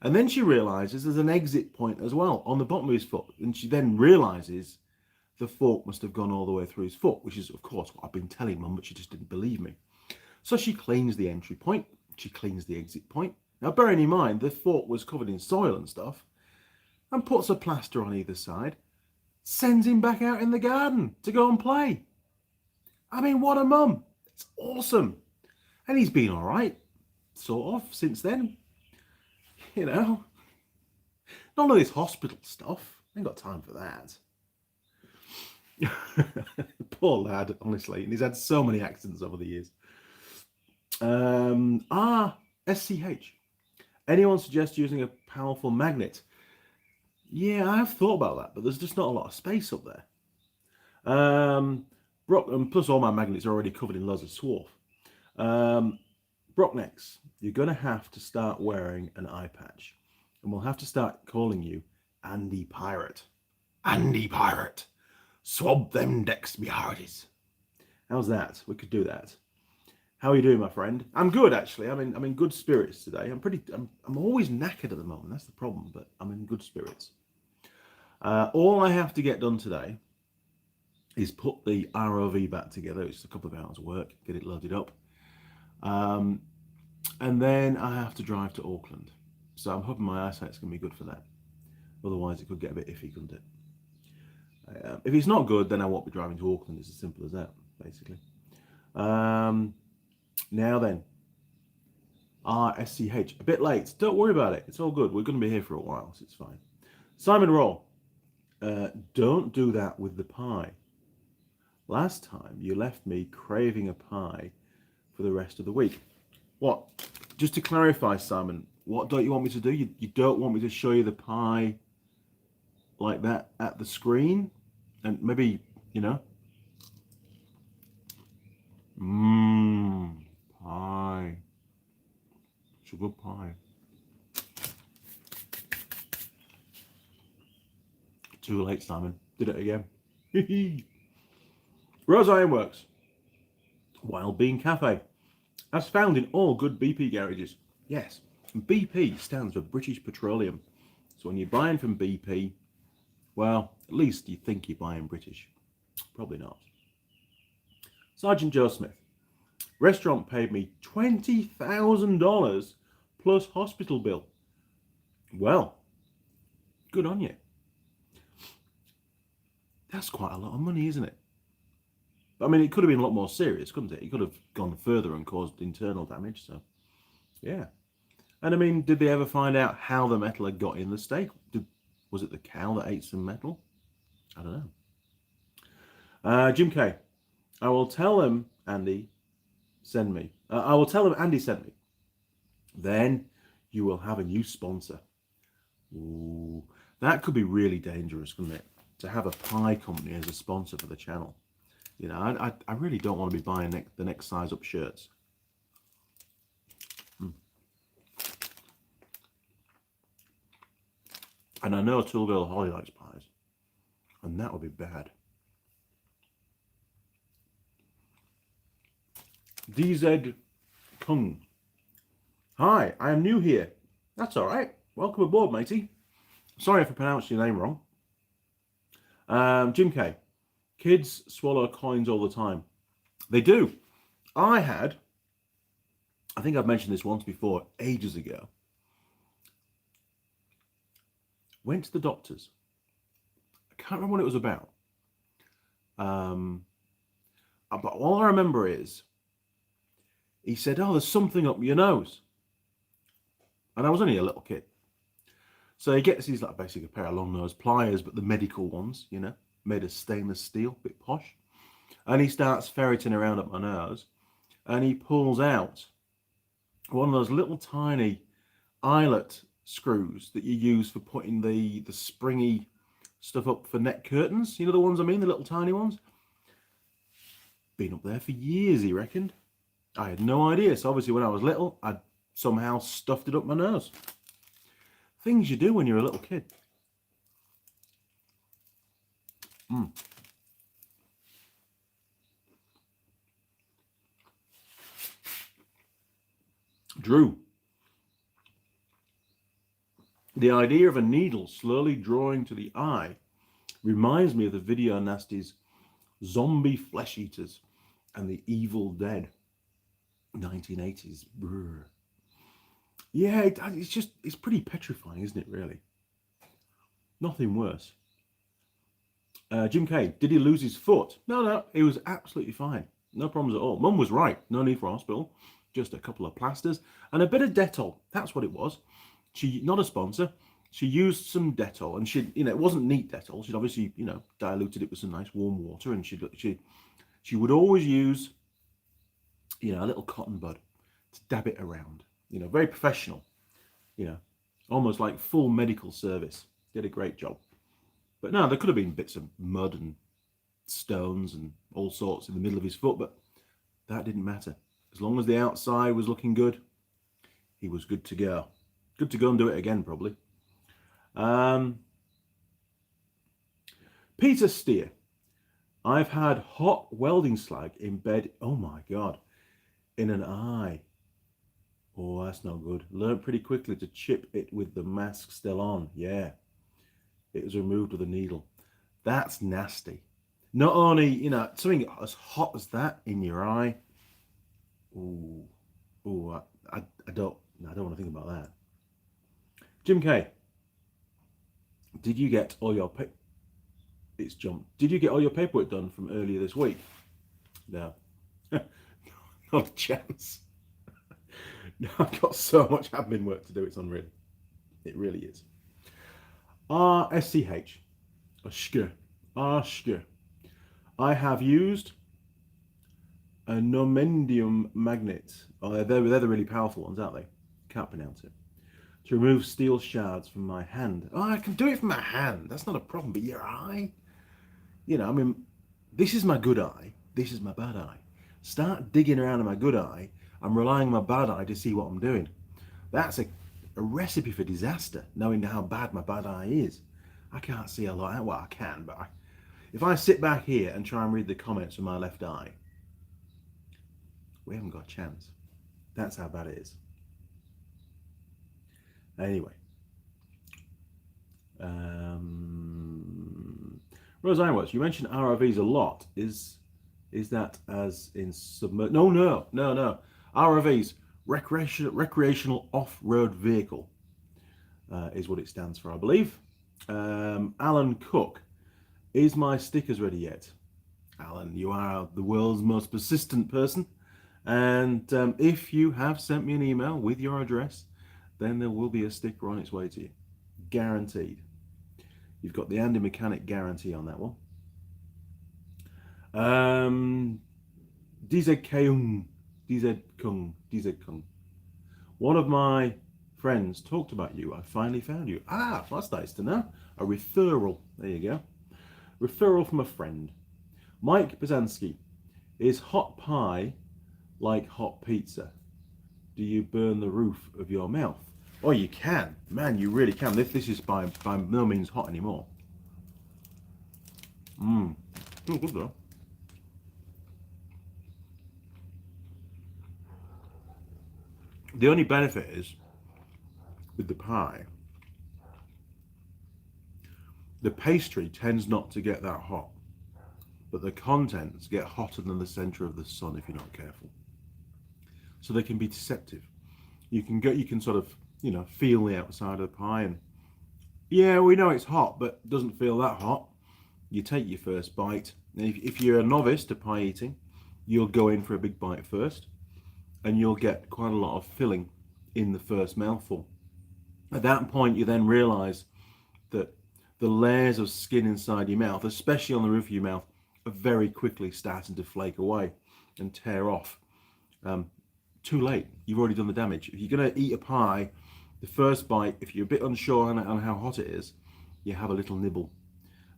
And then she realizes there's an exit point as well on the bottom of his foot. And she then realizes the fork must have gone all the way through his foot, which is, of course, what I've been telling Mum, but she just didn't believe me. So she cleans the entry point. She cleans the exit point. Now, bearing in mind, the fork was covered in soil and stuff, and puts a plaster on either side, sends him back out in the garden to go and play. I mean, what a mum. It's awesome. And he's been all right, sort of, since then. None of this hospital stuff. I ain't got time for that. Poor lad, honestly. And he's had so many accidents over the years. SCH. Anyone suggest using a powerful magnet? Yeah, I have thought about that, but there's just not a lot of space up there. And plus all my magnets are already covered in loads of swarf. Brocknecks, you're going to have to start wearing an eye patch. And we'll have to start calling you Andy Pirate. Andy Pirate. Swab them decks, me hearties. How's that? We could do that. How are you doing, my friend? I'm good, actually. I'm in good spirits today. I'm always knackered at the moment. That's the problem, but I'm in good spirits. All I have to get done today is put the ROV back together. It's a couple of hours of work, get it loaded up. And then I have to drive to Auckland. So I'm hoping my eyesight's going to be good for that. Otherwise, it could get a bit iffy, couldn't it? If it's not good, then I won't be driving to Auckland. It's as simple as that, basically. Now then, SCH, a bit late. Don't worry about it. It's all good. We're going to be here for a while, so it's fine. Simon Roll, don't do that with the pie. Last time, you left me craving a pie for the rest of the week. What? Just to clarify, Simon, what don't you want me to do? You don't want me to show you the pie like that at the screen? And maybe, pie. It's a good pie. Too late, Simon. Did it again. Rose Ironworks. Wild Bean Cafe. As found in all good BP garages. Yes. BP stands for British Petroleum. So when you're buying from BP, well, at least you think you're buying British. Probably not. Sergeant Joe Smith. Restaurant paid me $20,000 plus hospital bill. Well, good on you. That's quite a lot of money, isn't it? I mean, it could have been a lot more serious, couldn't it? It could have gone further and caused internal damage, so yeah. And I mean, did they ever find out how the metal had got in the steak? Was it the cow that ate some metal? I don't know. Jim K. I will tell them, Andy, send me. I will tell them Andy sent me. Then you will have a new sponsor. Ooh, that could be really dangerous, couldn't it? To have a pie company as a sponsor for the channel. I really don't want to be buying the next size up shirts. And I know Tool Girl Holly likes pies. And that would be bad. DZ Kung. Hi, I am new here. That's all right. Welcome aboard, matey. Sorry if I pronounced your name wrong. Jim K. Kids swallow coins all the time. They do. I think I've mentioned this once before, ages ago. Went to the doctor's. I can't remember what it was about. But all I remember is he said, "Oh, there's something up your nose." And I was only a little kid. So he gets these, like, basically a pair of long nose pliers, but the medical ones, made of stainless steel, a bit posh. And he starts ferreting around up my nose, and he pulls out one of those little tiny eyelet screws that you use for putting the springy stuff up for neck curtains. You know the ones I mean, the little tiny ones? Been up there for years, he reckoned. I had no idea. So obviously when I was little, I'd somehow stuffed it up my nose. Things you do when you're a little kid. drew. The idea of a needle slowly drawing to the eye reminds me of the video nasties Zombie Flesh Eaters and the Evil Dead 1980s. Brr. Yeah, it's pretty petrifying, isn't it, really? Nothing worse. Jim K, did he lose his foot? No, he was absolutely fine. No problems at all. Mum was right. No need for hospital. Just a couple of plasters and a bit of Dettol. That's what it was. She, not a sponsor, she used some Dettol, and she, it wasn't neat Dettol. She'd obviously, diluted it with some nice warm water, and she would always use, a little cotton bud to dab it around. Very professional. Almost like full medical service. Did a great job. But no, there could have been bits of mud and stones and all sorts in the middle of his foot, but that didn't matter. As long as the outside was looking good, he was good to go. Good to go and do it again, probably. Peter Steer. I've had hot welding slag embed, oh my God, in an eye. Oh, that's no good. Learned pretty quickly to chip it with the mask still on. Yeah. It was removed with a needle. That's nasty. Not only, something as hot as that in your eye. Ooh, I don't want to think about that. Jim K, did you get all your Did you get all your paperwork done from earlier this week? No, not a chance. No, I've got so much admin work to do. It's unreal. It really is. RSCH. Ashke. I have used a nomendium magnet. Oh, they're the really powerful ones, aren't they? Can't pronounce it. To remove steel shards from my hand. Oh, I can do it from my hand. That's not a problem. But your eye? This is my good eye. This is my bad eye. Start digging around in my good eye. I'm relying on my bad eye to see what I'm doing. That's a recipe for disaster, knowing how bad my bad eye is. I can't see a lot. Well, I can, but if I sit back here and try and read the comments from my left eye, we haven't got a chance. That's how bad it is. Anyway. Rose Ironworks, you mentioned ROVs a lot. Is that as in submerged? No. ROVs, recreational off-road vehicle, is what it stands for, I believe. Alan Cook, is my stickers ready yet? Alan, you are the world's most persistent person. And if you have sent me an email with your address, then there will be a sticker on its way to you. Guaranteed. You've got the Andy Mechanic guarantee on that one. DZ Kung. One of my friends talked about you. I finally found you. Ah, that's nice to know. A referral. There you go. Referral from a friend. Mike Bazansky. Is hot pie like hot pizza? Do you burn the roof of your mouth? Oh, you can. Man, you really can. This is by no means hot anymore. Still good though. The only benefit is, with the pie, the pastry tends not to get that hot, but the contents get hotter than the center of the sun if you're not careful. So they can be deceptive. You can sort of, feel the outside of the pie, and yeah, we know it's hot, but it doesn't feel that hot. You take your first bite, and if you're a novice to pie eating, you'll go in for a big bite first, and you'll get quite a lot of filling in the first mouthful. At that point, you then realize that the layers of skin inside your mouth, especially on the roof of your mouth, are very quickly starting to flake away and tear off. Too late. You've already done the damage. If you're going to eat a pie, the first bite, if you're a bit unsure on how hot it is, you have a little nibble,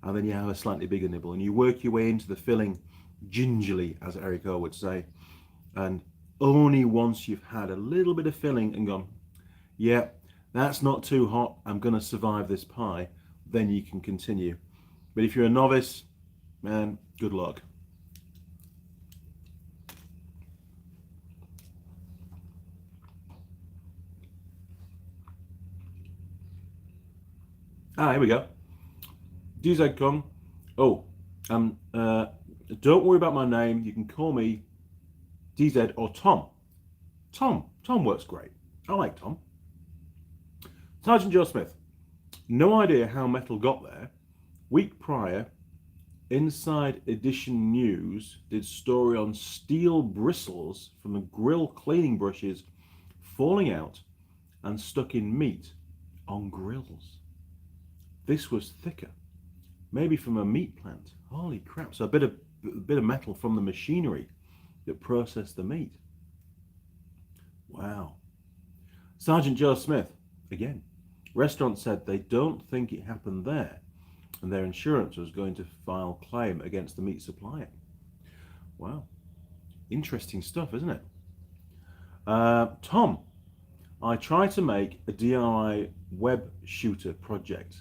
and then you have a slightly bigger nibble, and you work your way into the filling gingerly, as Eric O would say. And only once you've had a little bit of filling and gone, yeah, that's not too hot, I'm going to survive this pie, then you can continue. But if you're a novice, man, good luck. Here we go. DZ Kung. Oh, don't worry about my name. You can call me DZ or Tom. Tom works great. I like Tom. Sergeant Joe Smith. No idea how metal got there. Week prior, Inside Edition News did story on steel bristles from the grill cleaning brushes falling out and stuck in meat on grills. This was thicker, maybe from a meat plant. Holy crap! So a bit of metal from the machinery that processed the meat. Wow. Sergeant Joe Smith, again. Restaurant said they don't think it happened there, and their insurance was going to file claim against the meat supplier. Wow. Interesting stuff, isn't it? Tom, I tried to make a DIY web shooter project,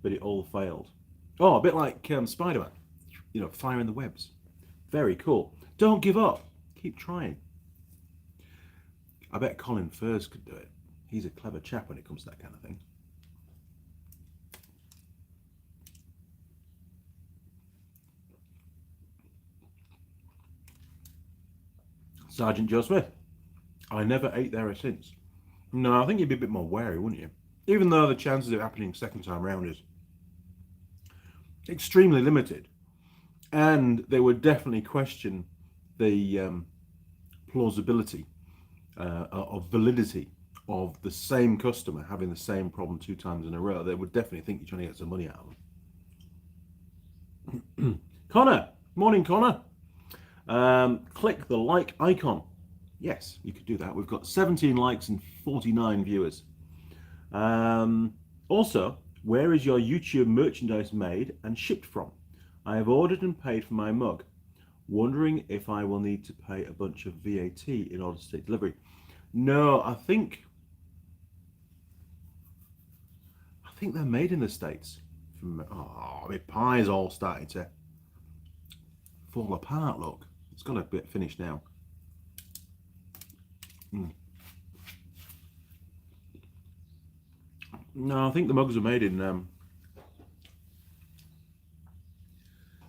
but it all failed. Oh, a bit like Spider-Man, firing the webs. Very cool. Don't give up. Keep trying. I bet Colin Furs could do it. He's a clever chap when it comes to that kind of thing. Sergeant Joe Smith. I never ate there since. No, I think you'd be a bit more wary, wouldn't you? Even though the chances of it happening second time round is extremely limited. And they would definitely question the plausibility of validity of the same customer having the same problem 2 times in a row. They would definitely think you're trying to get some money out of them. Connor, morning Connor. Click the like icon. Yes, you could do that. We've got 17 likes and 49 viewers. Also, where is your YouTube merchandise made and shipped from? I have ordered and paid for my mug. Wondering if I will need to pay a bunch of VAT in order to take delivery. No, I think they're made in the States. My pie's all starting to fall apart, look. It's got a bit finished now. No, I think the mugs are made in...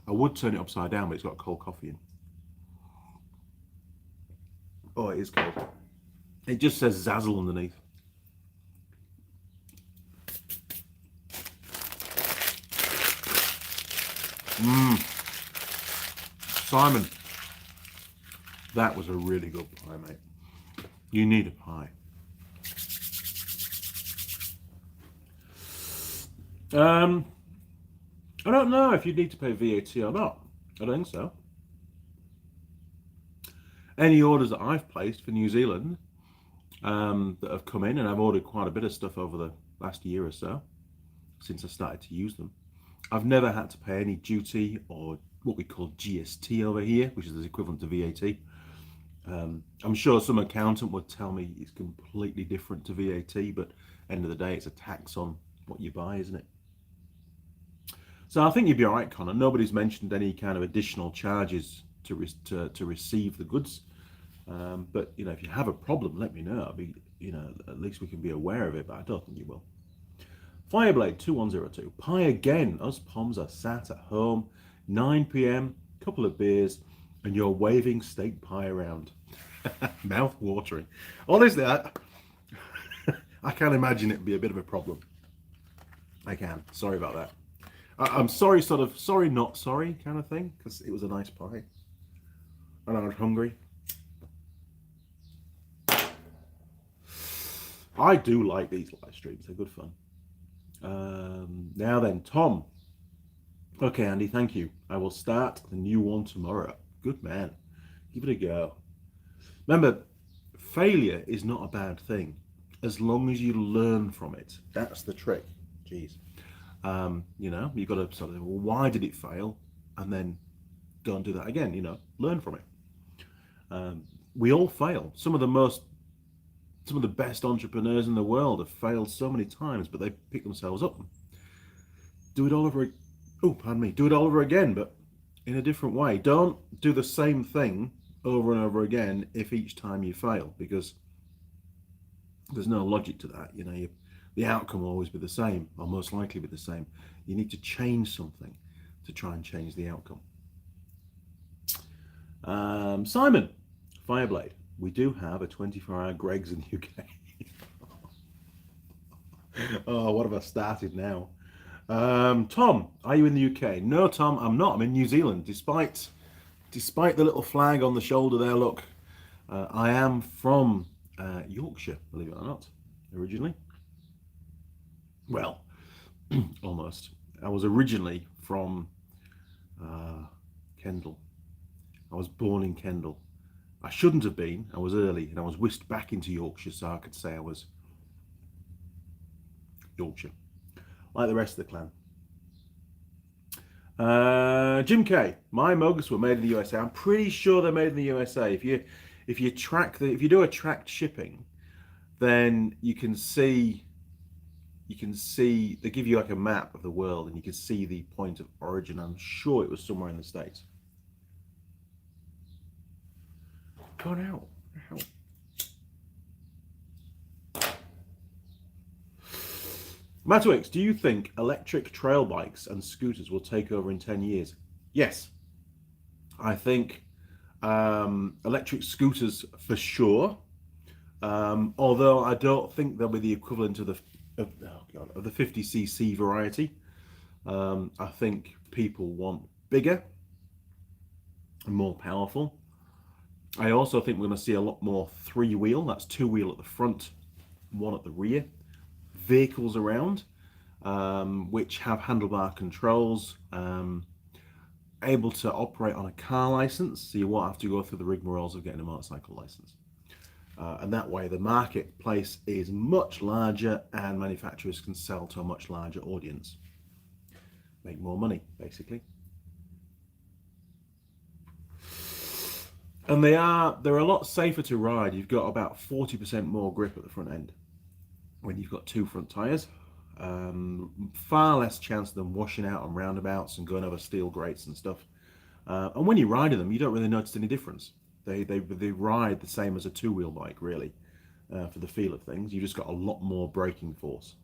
I would turn it upside down, but it's got cold coffee in. Oh, it is cold. It just says Zazzle underneath. Simon, that was a really good pie, mate. You need a pie. I don't know if you need to pay VAT or not. I don't think so. Any orders that I've placed for New Zealand that have come in, and I've ordered quite a bit of stuff over the last year or so since I started to use them, I've never had to pay any duty or what we call GST over here, which is the equivalent to VAT. I'm sure some accountant would tell me it's completely different to VAT, but end of the day, it's a tax on what you buy, isn't it? So I think you'd be all right, Connor. Nobody's mentioned any kind of additional charges to receive the goods. But if you have a problem, let me know. I'll be, at least we can be aware of it. But I don't think you will. Fireblade 2102. Pie again. Us Poms are sat at home, 9 p.m. Couple of beers, and you're waving steak pie around. Mouth watering. Honestly, I can't imagine it'd be a bit of a problem. I can. Sorry about that. I'm sorry, sort of sorry, not sorry kind of thing, because it was a nice pie. And I was hungry. I do like these live streams. They're good fun. Now then, Tom. Okay, Andy, thank you. I will start the new one tomorrow. Good man. Give it a go. Remember, failure is not a bad thing as long as you learn from it. That's the trick. Jeez. You've got to sort of, well, why did it fail? And then don't do that again, learn from it. We all fail. Some of the best entrepreneurs in the world have failed so many times, but they pick themselves up and do it all over. Do it all over again, but in a different way. Don't do the same thing over and over again if each time you fail, because there's no logic to that. the outcome will always be the same, or most likely be the same. You need to change something to try and change the outcome. Simon, Fireblade. We do have a 24-hour Greggs in the UK. Oh, what have I started now? Tom, are you in the UK? No, Tom, I'm not. I'm in New Zealand. Despite the little flag on the shoulder there, look, I am from Yorkshire, believe it or not, originally. Well, almost. I was originally from Kendal. I was born in Kendal. I shouldn't have been. I was early, and I was whisked back into Yorkshire, so I could say I was Yorkshire, like the rest of the clan. Jim K, my mugs were made in the USA. I'm pretty sure they're made in the USA. If you do a tracked shipping, then you can see they give you like a map of the world, and you can see the point of origin. I'm sure it was somewhere in the States. Go now. Matwix, do you think electric trail bikes and scooters will take over in 10 years? Yes. I think electric scooters for sure. Although I don't think they'll be the equivalent of the 50cc variety. I think people want bigger and more powerful. I also think we're going to see a lot more three-wheel, that's two-wheel at the front, one at the rear, vehicles around, which have handlebar controls, able to operate on a car license, so you won't have to go through the rigmaroles of getting a motorcycle license. And that way the marketplace is much larger and manufacturers can sell to a much larger audience. Make more money, basically. And they're a lot safer to ride. You've got about 40% more grip at the front end when you've got two front tyres. Far less chance of them washing out on roundabouts and going over steel grates and stuff. And when you're riding them, you don't really notice any difference. They ride the same as a two-wheel bike, really, for the feel of things. You've just got a lot more braking force,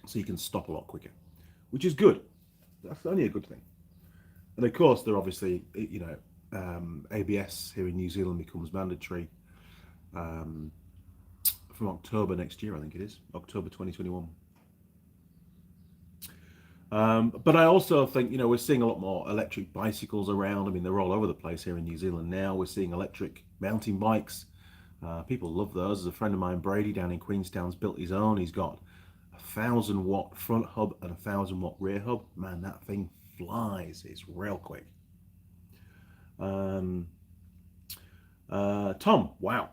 so you can stop a lot quicker, which is good. That's only a good thing. And of course, they're obviously, ABS here in New Zealand becomes mandatory from October next year, I think it is, October 2021. But I also think, we're seeing a lot more electric bicycles around. I mean, they're all over the place here in New Zealand now. We're seeing electric mountain bikes. People love those. There's a friend of mine, Brady, down in Queenstown's built his own. He's got 1,000-watt front hub and 1,000-watt rear hub. Man, that thing flies. It's real quick. Tom, wow.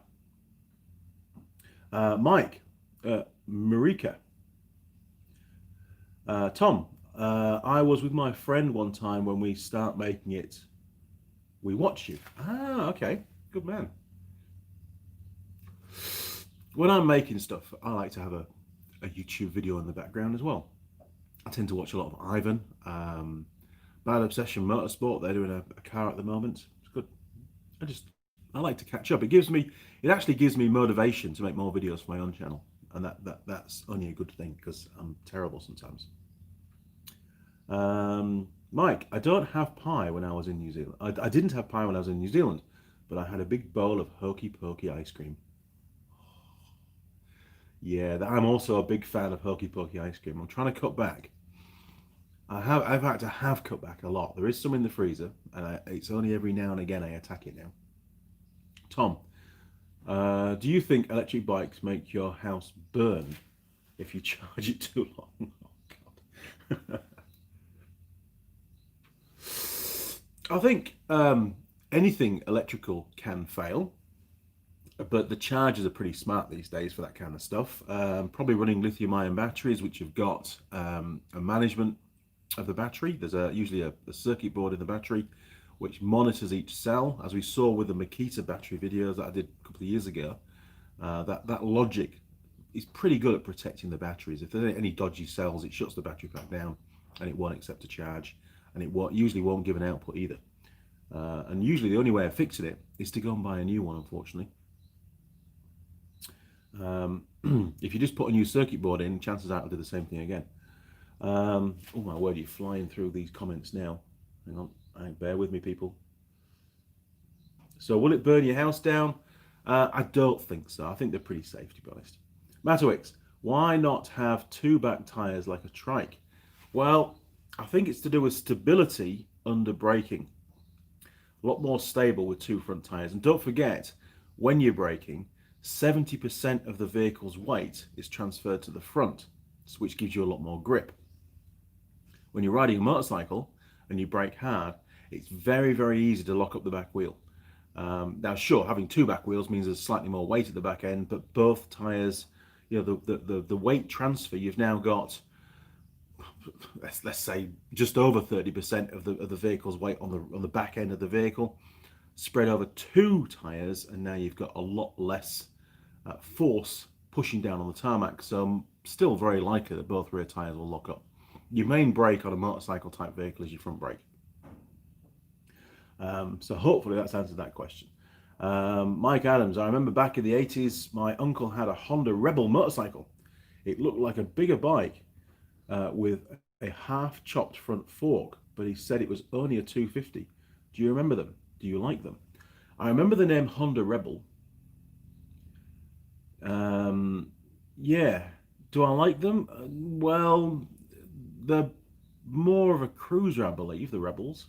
Mike, Marika. Tom, I was with my friend one time when we start making it. We watch you. Ah, okay. Good man. When I'm making stuff, I like to have a YouTube video in the background as well. I tend to watch a lot of Ivan. Bad Obsession Motorsport, they're doing a car at the moment. It's good. I like to catch up. It actually gives me motivation to make more videos for my own channel. And that's only a good thing because I'm terrible sometimes. Mike, I don't have pie when I was in New Zealand. I didn't have pie when I was in New Zealand, but I had a big bowl of Hokey Pokey ice cream. Yeah, I'm also a big fan of Hokey Pokey ice cream. I'm trying to cut back. I've had to cut back a lot. There is some in the freezer, and it's only every now and again I attack it now. Tom, do you think electric bikes make your house burn if you charge it too long? Oh, God. I think anything electrical can fail, but the chargers are pretty smart these days for that kind of stuff. Probably running lithium-ion batteries, which have got a management of the battery. There's usually a circuit board in the battery which monitors each cell, as we saw with the Makita battery videos that I did a couple of years ago. That logic is pretty good at protecting the batteries. If there are any dodgy cells, it shuts the battery pack down and it won't accept a charge, and it usually won't give an output either. And usually the only way of fixing it is to go and buy a new one, unfortunately. If you just put a new circuit board in, chances are it'll do the same thing again. Oh my word, you're flying through these comments now. Hang on, bear with me, people. So will it burn your house down? I don't think so. I think they're pretty safe, to be honest. Matowix, why not have two back tyres like a trike? Well, I think it's to do with stability under braking. A lot more stable with two front tyres. And don't forget, when you're braking, 70% of the vehicle's weight is transferred to the front, which gives you a lot more grip. When you're riding a motorcycle and you brake hard, it's very, very easy to lock up the back wheel. Now, sure, having two back wheels means there's slightly more weight at the back end, but both tyres, you know, the weight transfer, you've now got, let's say, just over 30% of the vehicle's weight on the back end of the vehicle, spread over two tyres, and now you've got a lot less force pushing down on the tarmac. So I'm still very likely that both rear tyres will lock up. Your main brake on a motorcycle type vehicle is your front brake. So hopefully that's answered that question. Mike Adams, I remember back in the 80s, my uncle had a Honda Rebel motorcycle. It looked like a bigger bike with a half chopped front fork, but he said it was only a 250. Do you remember them? Do you like them? I remember the name Honda Rebel. Yeah. Do I like them? Well, they're more of a cruiser, I believe, the Rebels.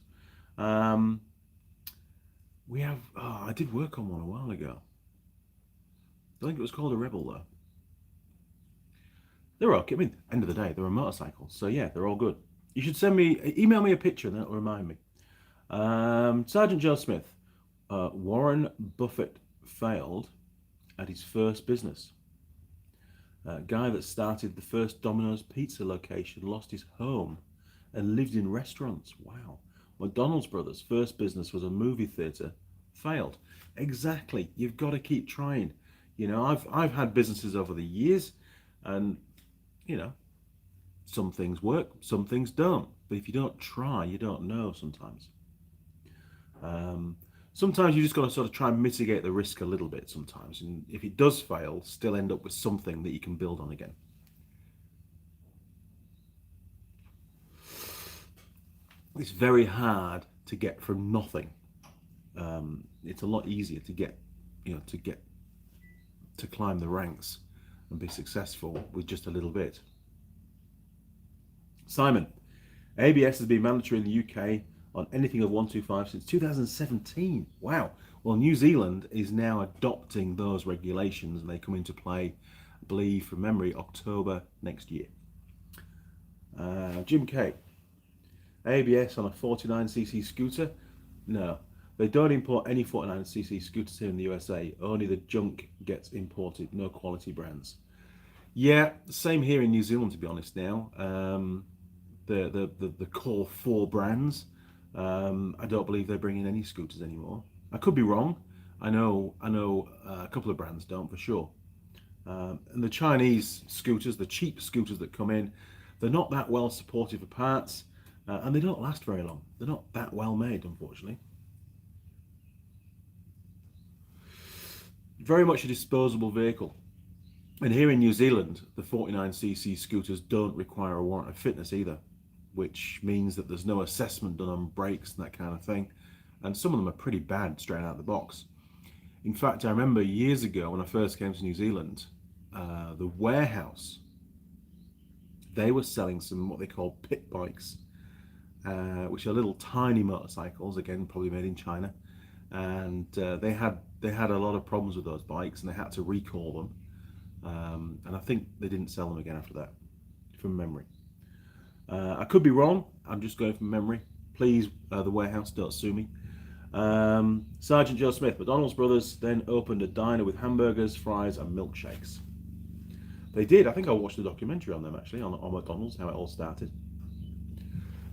We have, I did work on one a while ago. I think it was called a Rebel though. They're okay. I mean, end of the day, they're a motorcycle. So yeah, they're all good. You should email me a picture and that'll remind me. Sergeant Joe Smith, Warren Buffett failed at his first business. Guy that started the first Domino's pizza location lost his home and lived in restaurants. Wow. McDonald's brothers' first business was a movie theatre, failed. Exactly. You've got to keep trying. You know, I've had businesses over the years, and you know, some things work, some things don't. But if you don't try, you don't know sometimes. Sometimes you just got to sort of try and mitigate the risk a little bit sometimes. And if it does fail, still end up with something that you can build on again. It's very hard to get from nothing. It's a lot easier to get, to climb the ranks and be successful with just a little bit. Simon, ABS has been mandatory in the UK on anything of 125 since 2017. Wow. Well, New Zealand is now adopting those regulations, and they come into play, I believe, from memory, October next year. Jim K. ABS on a 49cc scooter? No, they don't import any 49cc scooters here in the USA. Only the junk gets imported, no quality brands. Yeah, same here in New Zealand, to be honest now. The core four brands, I don't believe they're bringing any scooters anymore. I could be wrong. I know a couple of brands don't for sure. And the Chinese scooters, the cheap scooters that come in, they're not that well supported for parts. And they don't last very long. They're not that well made, unfortunately. Very much a disposable vehicle. And here in New Zealand, the 49cc scooters don't require a warrant of fitness either, which means that there's no assessment done on brakes and that kind of thing. And some of them are pretty bad straight out of the box. In fact, I remember years ago when I first came to New Zealand, the warehouse, they were selling some what they call pit bikes. Which are little tiny motorcycles, again probably made in China, and they had a lot of problems with those bikes, and they had to recall them, and I think they didn't sell them again after that, from memory. I could be wrong. I'm just going from memory. Please, the warehouse, don't sue me. Sergeant Joe Smith, McDonald's brothers then opened a diner with hamburgers, fries, and milkshakes. They did. I think I watched a documentary on them actually on McDonald's, how it all started.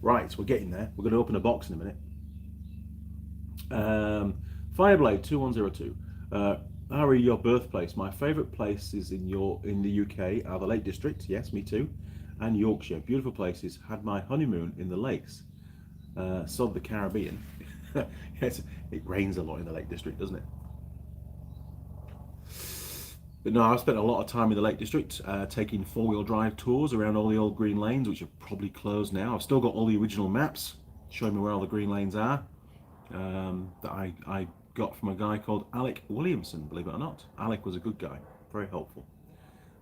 Right, we're getting there. We're going to open a box in a minute. Fireblade 2102. Ari, your birthplace. My favourite places in the UK are the Lake District. Yes, me too. And Yorkshire. Beautiful places. Had my honeymoon in the lakes. Sod the Caribbean. Yes, it rains a lot in the Lake District, doesn't it? But no, I've spent a lot of time in the Lake District taking four-wheel drive tours around all the old green lanes, which are probably closed now. I've still got all the original maps showing me where all the green lanes are that I got from a guy called Alec Williamson, believe it or not. Alec was a good guy, very helpful.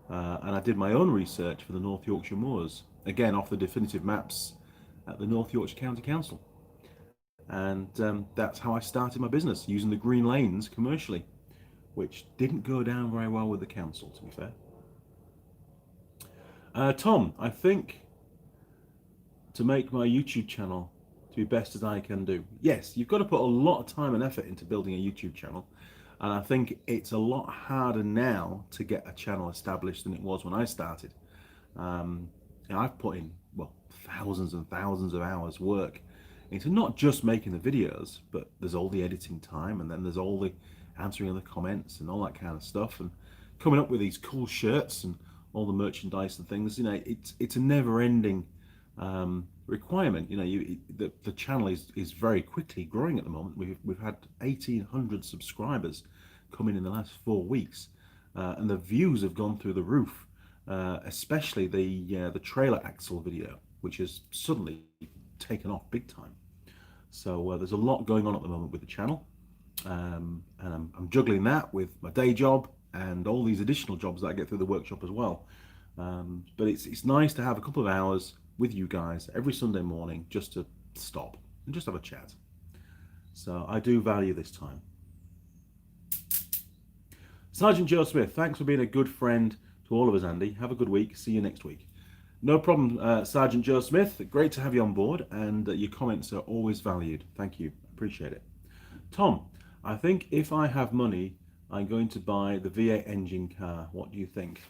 And I did my own research for the North Yorkshire Moors, again off the definitive maps at the North Yorkshire County Council. And that's how I started my business, using the green lanes commercially, which didn't go down very well with the council, to be fair. Tom, I think to make my YouTube channel to be best as I can do. Yes, you've got to put a lot of time and effort into building a YouTube channel. And I think it's a lot harder now to get a channel established than it was when I started. And I've put in, well, thousands and thousands of hours work into not just making the videos, but there's all the editing time, and then there's all the answering of the comments and all that kind of stuff, and coming up with these cool shirts and all the merchandise and things. You know, it's a never-ending requirement. You know, the channel is very quickly growing at the moment. We've had 1,800 subscribers come in the last 4 weeks, and the views have gone through the roof. Especially the trailer axle video, which has suddenly taken off big time. So there's a lot going on at the moment with the channel, and I'm juggling that with my day job and all these additional jobs that I get through the workshop as well. But it's nice to have a couple of hours with you guys every Sunday morning just to stop and just have a chat. So I do value this time. Sergeant Joe Smith, thanks for being a good friend to all of us, Andy. Have a good week. See you next week. No problem, Sergeant Joe Smith. Great to have you on board, and your comments are always valued. Thank you. Appreciate it. Tom, I think if I have money, I'm going to buy the V8 engine car. What do you think?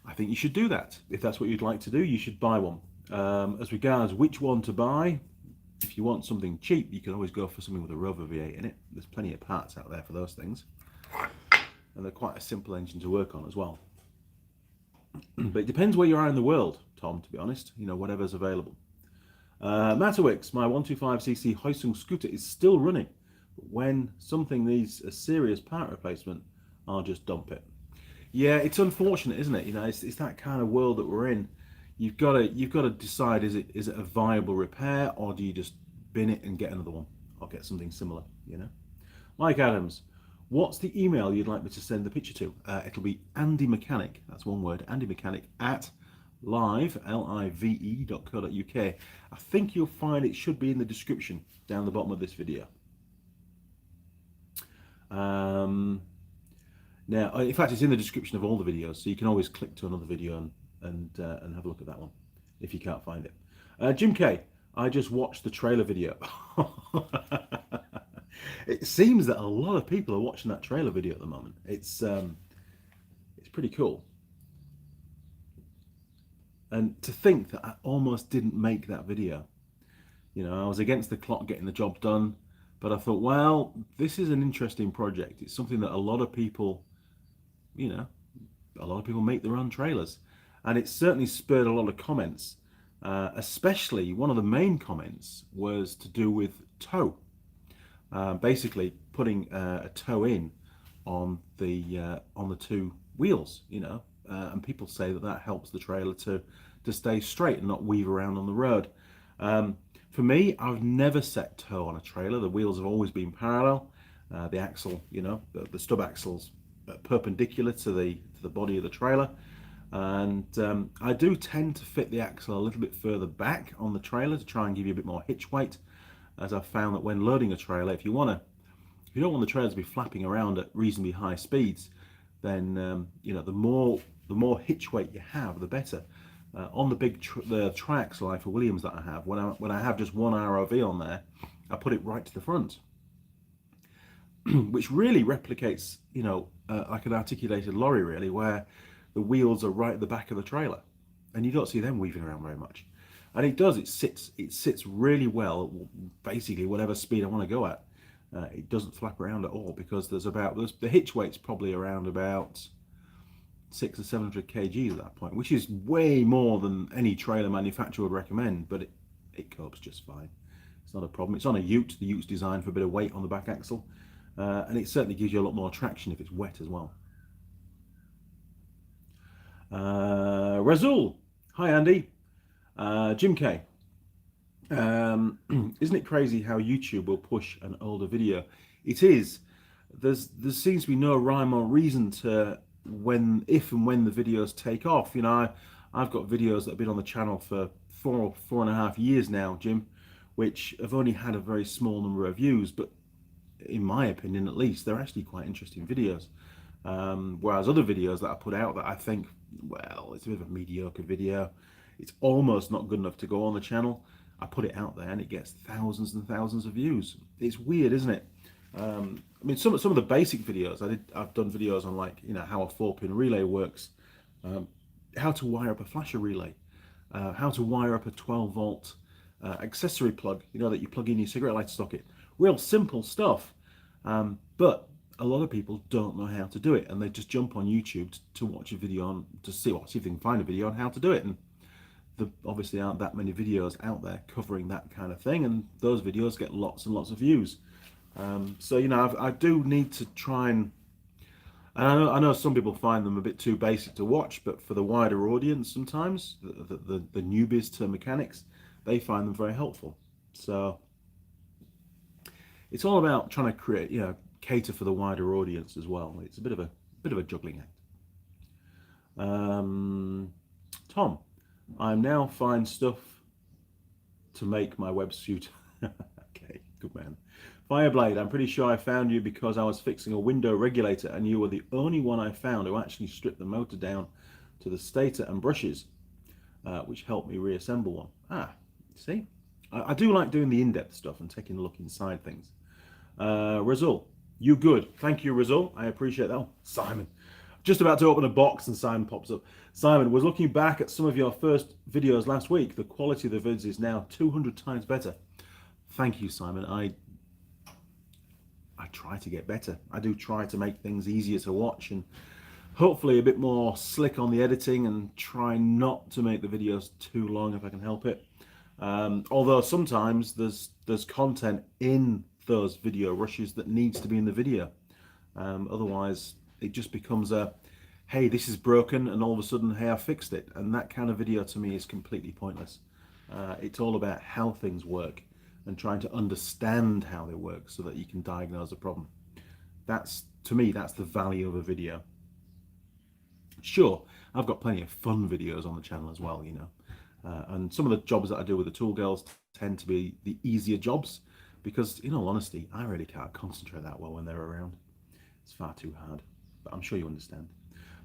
I think you should do that. If that's what you'd like to do, you should buy one. As regards which one to buy, if you want something cheap, you can always go for something with a Rover V8 in it. There's plenty of parts out there for those things. And they're quite a simple engine to work on as well. But it depends where you are in the world, Tom, to be honest. You know, whatever's available. Matterwix, my 125cc Hoisung scooter is still running. But when something needs a serious part replacement, I'll just dump it. Yeah, it's unfortunate, isn't it? You know, it's that kind of world that we're in. You've got to decide, is it a viable repair, or do you just bin it and get another one, or get something similar, you know? Mike Adams, what's the email you'd like me to send the picture to? It'll be Andy Mechanic, that's one word, Andy Mechanic at live.co.uk. I think you'll find it should be in the description down the bottom of this video. Now, in fact, it's in the description of all the videos, so you can always click to another video and have a look at that one if you can't find it. Jim K, I just watched the trailer video. It seems that a lot of people are watching that trailer video at the moment. It's pretty cool. And to think that I almost didn't make that video. You know, I was against the clock getting the job done, but I thought, well, this is an interesting project. It's something that a lot of people, you know, a lot of people make their own trailers. And it certainly spurred a lot of comments. Especially one of the main comments was to do with toe. Basically putting a toe in on the two wheels, you know, and people say that helps the trailer to stay straight and not weave around on the road. For me, I've never set toe on a trailer. The wheels have always been parallel. The axle, you know, the stub axle's perpendicular to the body of the trailer, and I do tend to fit the axle a little bit further back on the trailer to try and give you a bit more hitch weight, as I've found that when loading a trailer, if you don't want the trailer to be flapping around at reasonably high speeds, then you know, the more hitch weight you have, the better. On the big the triaxle for Williams that I have, when I have just one ROV on there, I put it right to the front, which really replicates, you know, like an articulated lorry, really, where the wheels are right at the back of the trailer, and you don't see them weaving around very much. And it does, it sits really well, basically whatever speed I want to go at. It doesn't flap around at all, because the hitch weight's probably around about 600 or 700 kgs at that point, which is way more than any trailer manufacturer would recommend, but it copes just fine. It's not a problem. It's on a ute. The ute's designed for a bit of weight on the back axle, and it certainly gives you a lot more traction if it's wet as well. Razul, hi Andy. Jim K. Isn't it crazy how YouTube will push an older video? It is. There seems to be no rhyme or reason to if and when the videos take off. You know, I've got videos that have been on the channel for 4.5 years now, Jim, which have only had a very small number of views, but in my opinion, at least, they're actually quite interesting videos. Whereas other videos that I put out that I think, well, it's a bit of a mediocre video, it's almost not good enough to go on the channel, I put it out there and it gets thousands and thousands of views. It's weird, isn't it? I mean, some of the basic videos I've done videos on, like, you know, how a 4-pin relay works, how to wire up a flasher relay, how to wire up a 12-volt accessory plug, you know, that you plug in your cigarette lighter socket. Real simple stuff, but a lot of people don't know how to do it, and they just jump on YouTube to watch a video on, to see if they can find a video on how to do it. And there obviously aren't that many videos out there covering that kind of thing, and those videos get lots and lots of views. So, you know, I do need to try and I know some people find them a bit too basic to watch, but for the wider audience, sometimes the newbies to mechanics, they find them very helpful. So it's all about trying to create, you know, cater for the wider audience as well. It's a bit of a juggling act. Tom, I'm now find stuff to make my websuit. Okay, good man. Fireblade, I'm pretty sure I found you because I was fixing a window regulator and you were the only one I found who actually stripped the motor down to the stator and brushes, which helped me reassemble one. Ah, see? I do like doing the in-depth stuff and taking a look inside things. Razul, you good. Thank you, Razul. I appreciate that. Oh, Simon. Just about to open a box and Simon pops up. Simon, was looking back at some of your first videos last week. The quality of the vids is now 200 times better. Thank you, Simon. I try to get better. I do try to make things easier to watch and hopefully a bit more slick on the editing, and try not to make the videos too long if I can help it. Although sometimes there's content in those video rushes that needs to be in the video. Otherwise, it just becomes a, hey, this is broken, and all of a sudden, hey, I fixed it. And that kind of video to me is completely pointless. It's all about how things work and trying to understand how they work so that you can diagnose a problem. That's, to me, that's the value of a video. Sure, I've got plenty of fun videos on the channel as well, you know. And some of the jobs that I do with the Tool Girls tend to be the easier jobs because, in all honesty, I really can't concentrate that well when they're around. It's far too hard, but I'm sure you understand.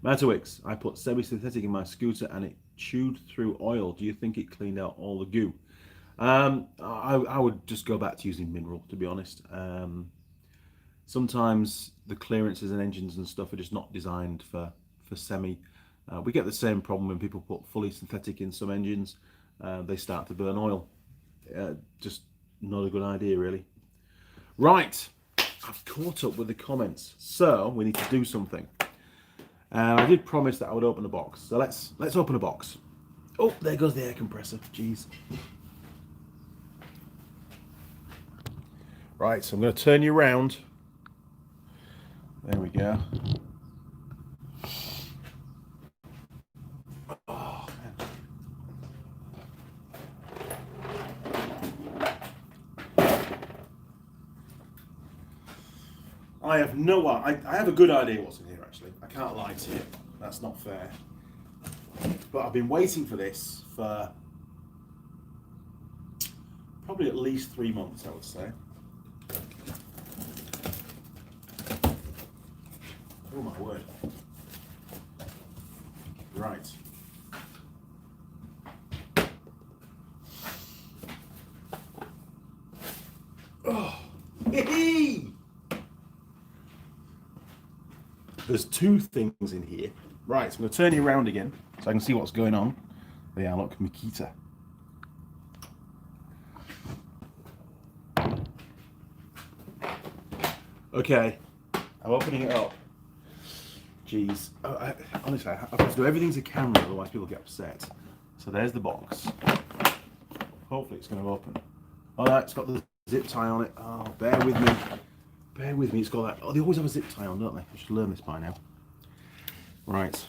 Matawix, I put semi-synthetic in my scooter and it chewed through oil. Do you think it cleaned out all the goo? I would just go back to using mineral, to be honest. Sometimes the clearances and engines and stuff are just not designed for semi. We get the same problem when people put fully synthetic in some engines. They start to burn oil. Just not a good idea, really. Right, I've caught up with the comments, so we need to do something. I did promise that I would open a box, so let's open a box. Oh, there goes the air compressor. Jeez. Right, so I'm going to turn you around. There we go. Oh, man. I have no idea. I have a good idea what's in here, actually. I can't lie to you. That's not fair. But I've been waiting for this for probably at least 3 months, I would say. Oh my word. Right. Oh, hee. There's two things in here. Right, so I'm going to turn you around again so I can see what's going on. Yeah, look, Mikita. Okay, I'm opening it up. Jeez, honestly, I have to do everything to camera, otherwise people get upset. So there's the box. Hopefully it's going to open. Oh, no, it's got the zip tie on it. Oh, bear with me. Bear with me, it's got that. Oh, they always have a zip tie on, don't they? I should learn this by now. Right.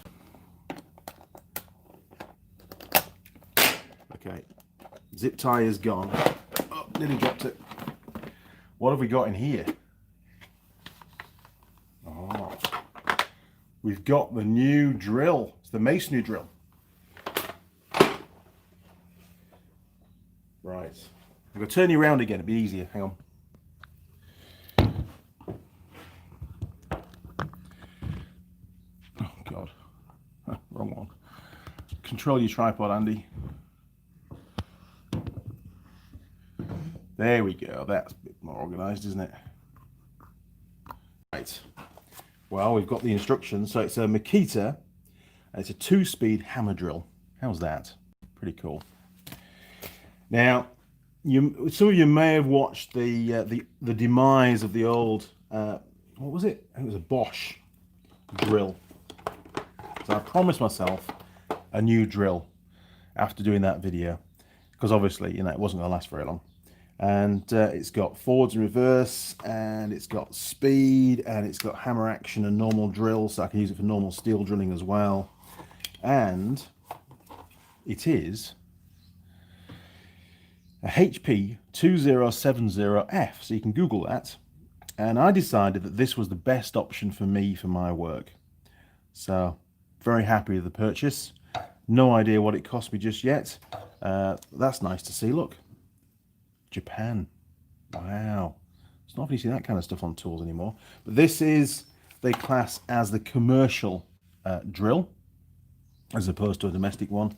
Okay. Zip tie is gone. Oh, nearly dropped it. What have we got in here? Oh, we've got the new drill. It's the masonry drill. Right. I'm going to turn you around again. It'll be easier. Hang on. Oh, God. Wrong one. Control your tripod, Andy. There we go. That's a bit more organised, isn't it? Right. Well, we've got the instructions. So it's a Makita. And it's a 2-speed hammer drill. How's that? Pretty cool. Now, some of you may have watched the demise of the old what was it? I think it was a Bosch drill. So I promised myself a new drill after doing that video, because obviously, you know, it wasn't going to last very long. And it's got forwards and reverse, and it's got speed, and it's got hammer action and normal drill, so I can use it for normal steel drilling as well. And it is a HP 2070F, so you can Google that. And I decided that this was the best option for me for my work. So very happy with the purchase. No idea what it cost me just yet. That's nice to see. Look, Japan. Wow. It's not often you see that kind of stuff on tools anymore. But this is, they class as the commercial drill, as opposed to a domestic one.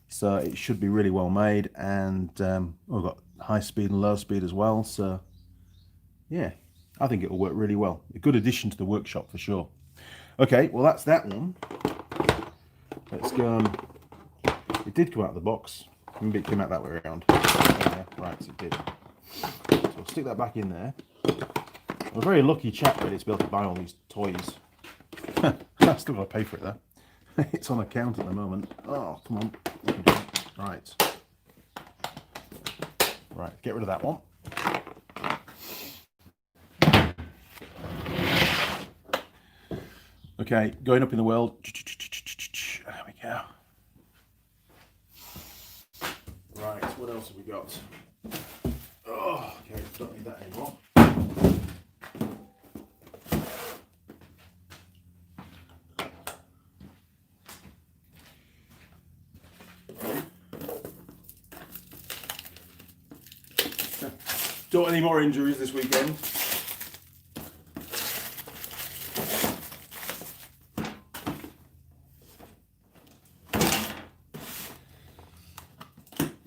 So it should be really well made, and we've got high speed and low speed as well. So yeah, I think it will work really well. A good addition to the workshop for sure. Okay, well that's that one. Let's go. It did come out of the box. Maybe it came out that way around. Yeah, right, it did. So I'll stick that back in there. I'm a very lucky chap really to be able to buy all these toys. I've still got to pay for it though. It's on account at the moment. Oh, come on. Right. Right, get rid of that one. Okay, going up in the world. There we go. Right, what else have we got? Oh, okay, don't need that anymore. Don't want any more injuries this weekend.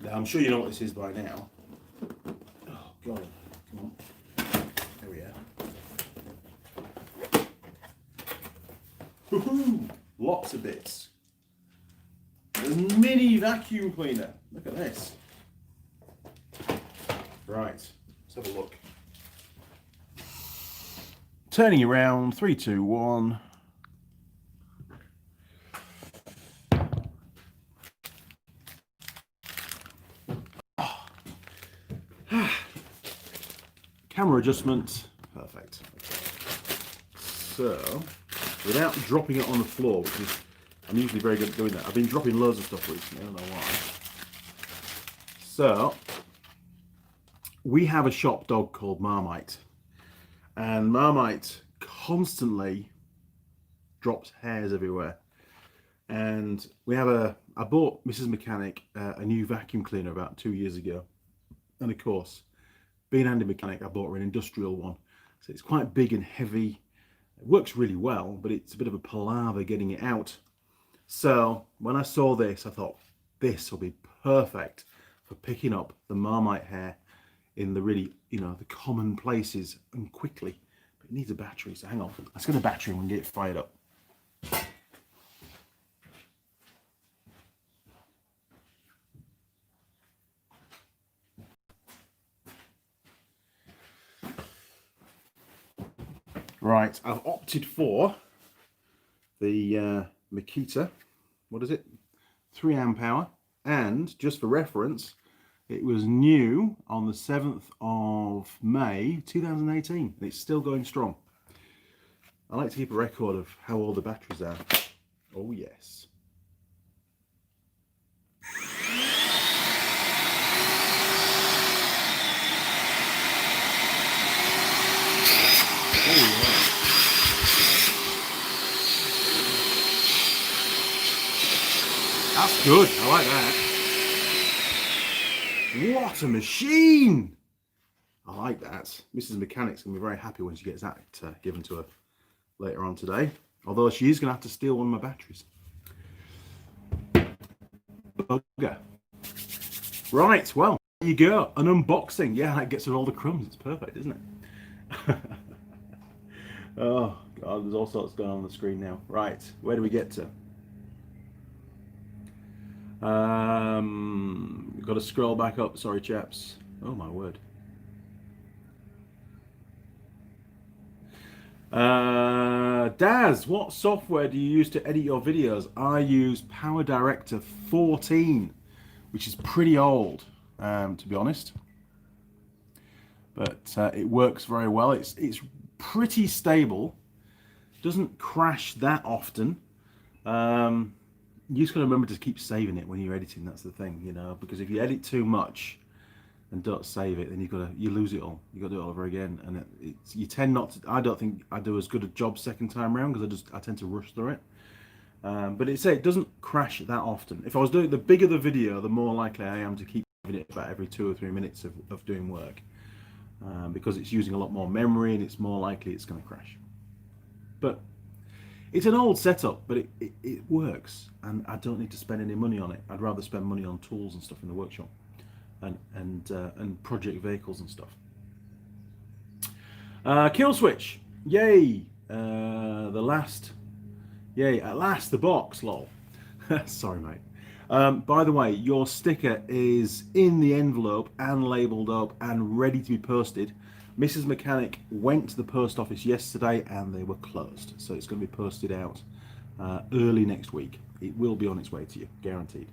Now, I'm sure you know what this is by now. Oh, God. Come on. There we are. Woohoo! Lots of bits. A mini vacuum cleaner. Look at this. Right. Let's have a look. Turning around, 3, 2, 1. Oh. Camera adjustment, perfect. So, without dropping it on the floor, which is, I'm usually very good at doing that. I've been dropping loads of stuff recently, I don't know why. So, we have a shop dog called Marmite, and Marmite constantly drops hairs everywhere. And we have I bought Mrs. Mechanic a new vacuum cleaner about 2 years ago. And of course, being Andy Mechanic, I bought her an industrial one. So it's quite big and heavy. It works really well, but it's a bit of a palaver getting it out. So when I saw this, I thought this will be perfect for picking up the Marmite hair in the really, you know, the common places and quickly. But it needs a battery, so hang on. Let's get a battery and we can get it fired up. Right, I've opted for the Makita, what is it? 3 amp hour, and just for reference, It was new on the 7th of May 2018, and it's still going strong. I like to keep a record of how old the batteries are. Oh yes. Oh yeah. That's good. I like that. What a machine! I like that. Mrs. Mechanic's going to be very happy when she gets that given to her later on today. Although she is going to have to steal one of my batteries. Bugger. Right, well, there you go. An unboxing. Yeah, that gets rid of all the crumbs. It's perfect, isn't it? Oh, God, there's all sorts going on the screen now. Right, where do we get to? Got to scroll back up. Sorry, chaps. Oh, my word. Daz, what software do you use to edit your videos? I use Power Director 14, which is pretty old, to be honest. But it works very well. It's pretty stable. Doesn't crash that often. You just got to remember to keep saving it when you're editing. That's the thing, you know, because if you edit too much and don't save it, then you lose it all. You got to do it all over again, and you tend not to. I don't think I do as good a job second time around because I tend to rush through it. But it doesn't crash that often. If I was doing the bigger the video, the more likely I am to keep saving it about every 2 or 3 minutes of doing work, because it's using a lot more memory and it's more likely it's going to crash. But it's an old setup, but it works, and I don't need to spend any money on it. I'd rather spend money on tools and stuff in the workshop, and project vehicles and stuff. Kill switch, yay! At last the box, lol. Sorry, mate. By the way, your sticker is in the envelope and labelled up and ready to be posted. Mrs. Mechanic went to the post office yesterday and they were closed, so it's going to be posted out early next week. It will be on its way to you, guaranteed.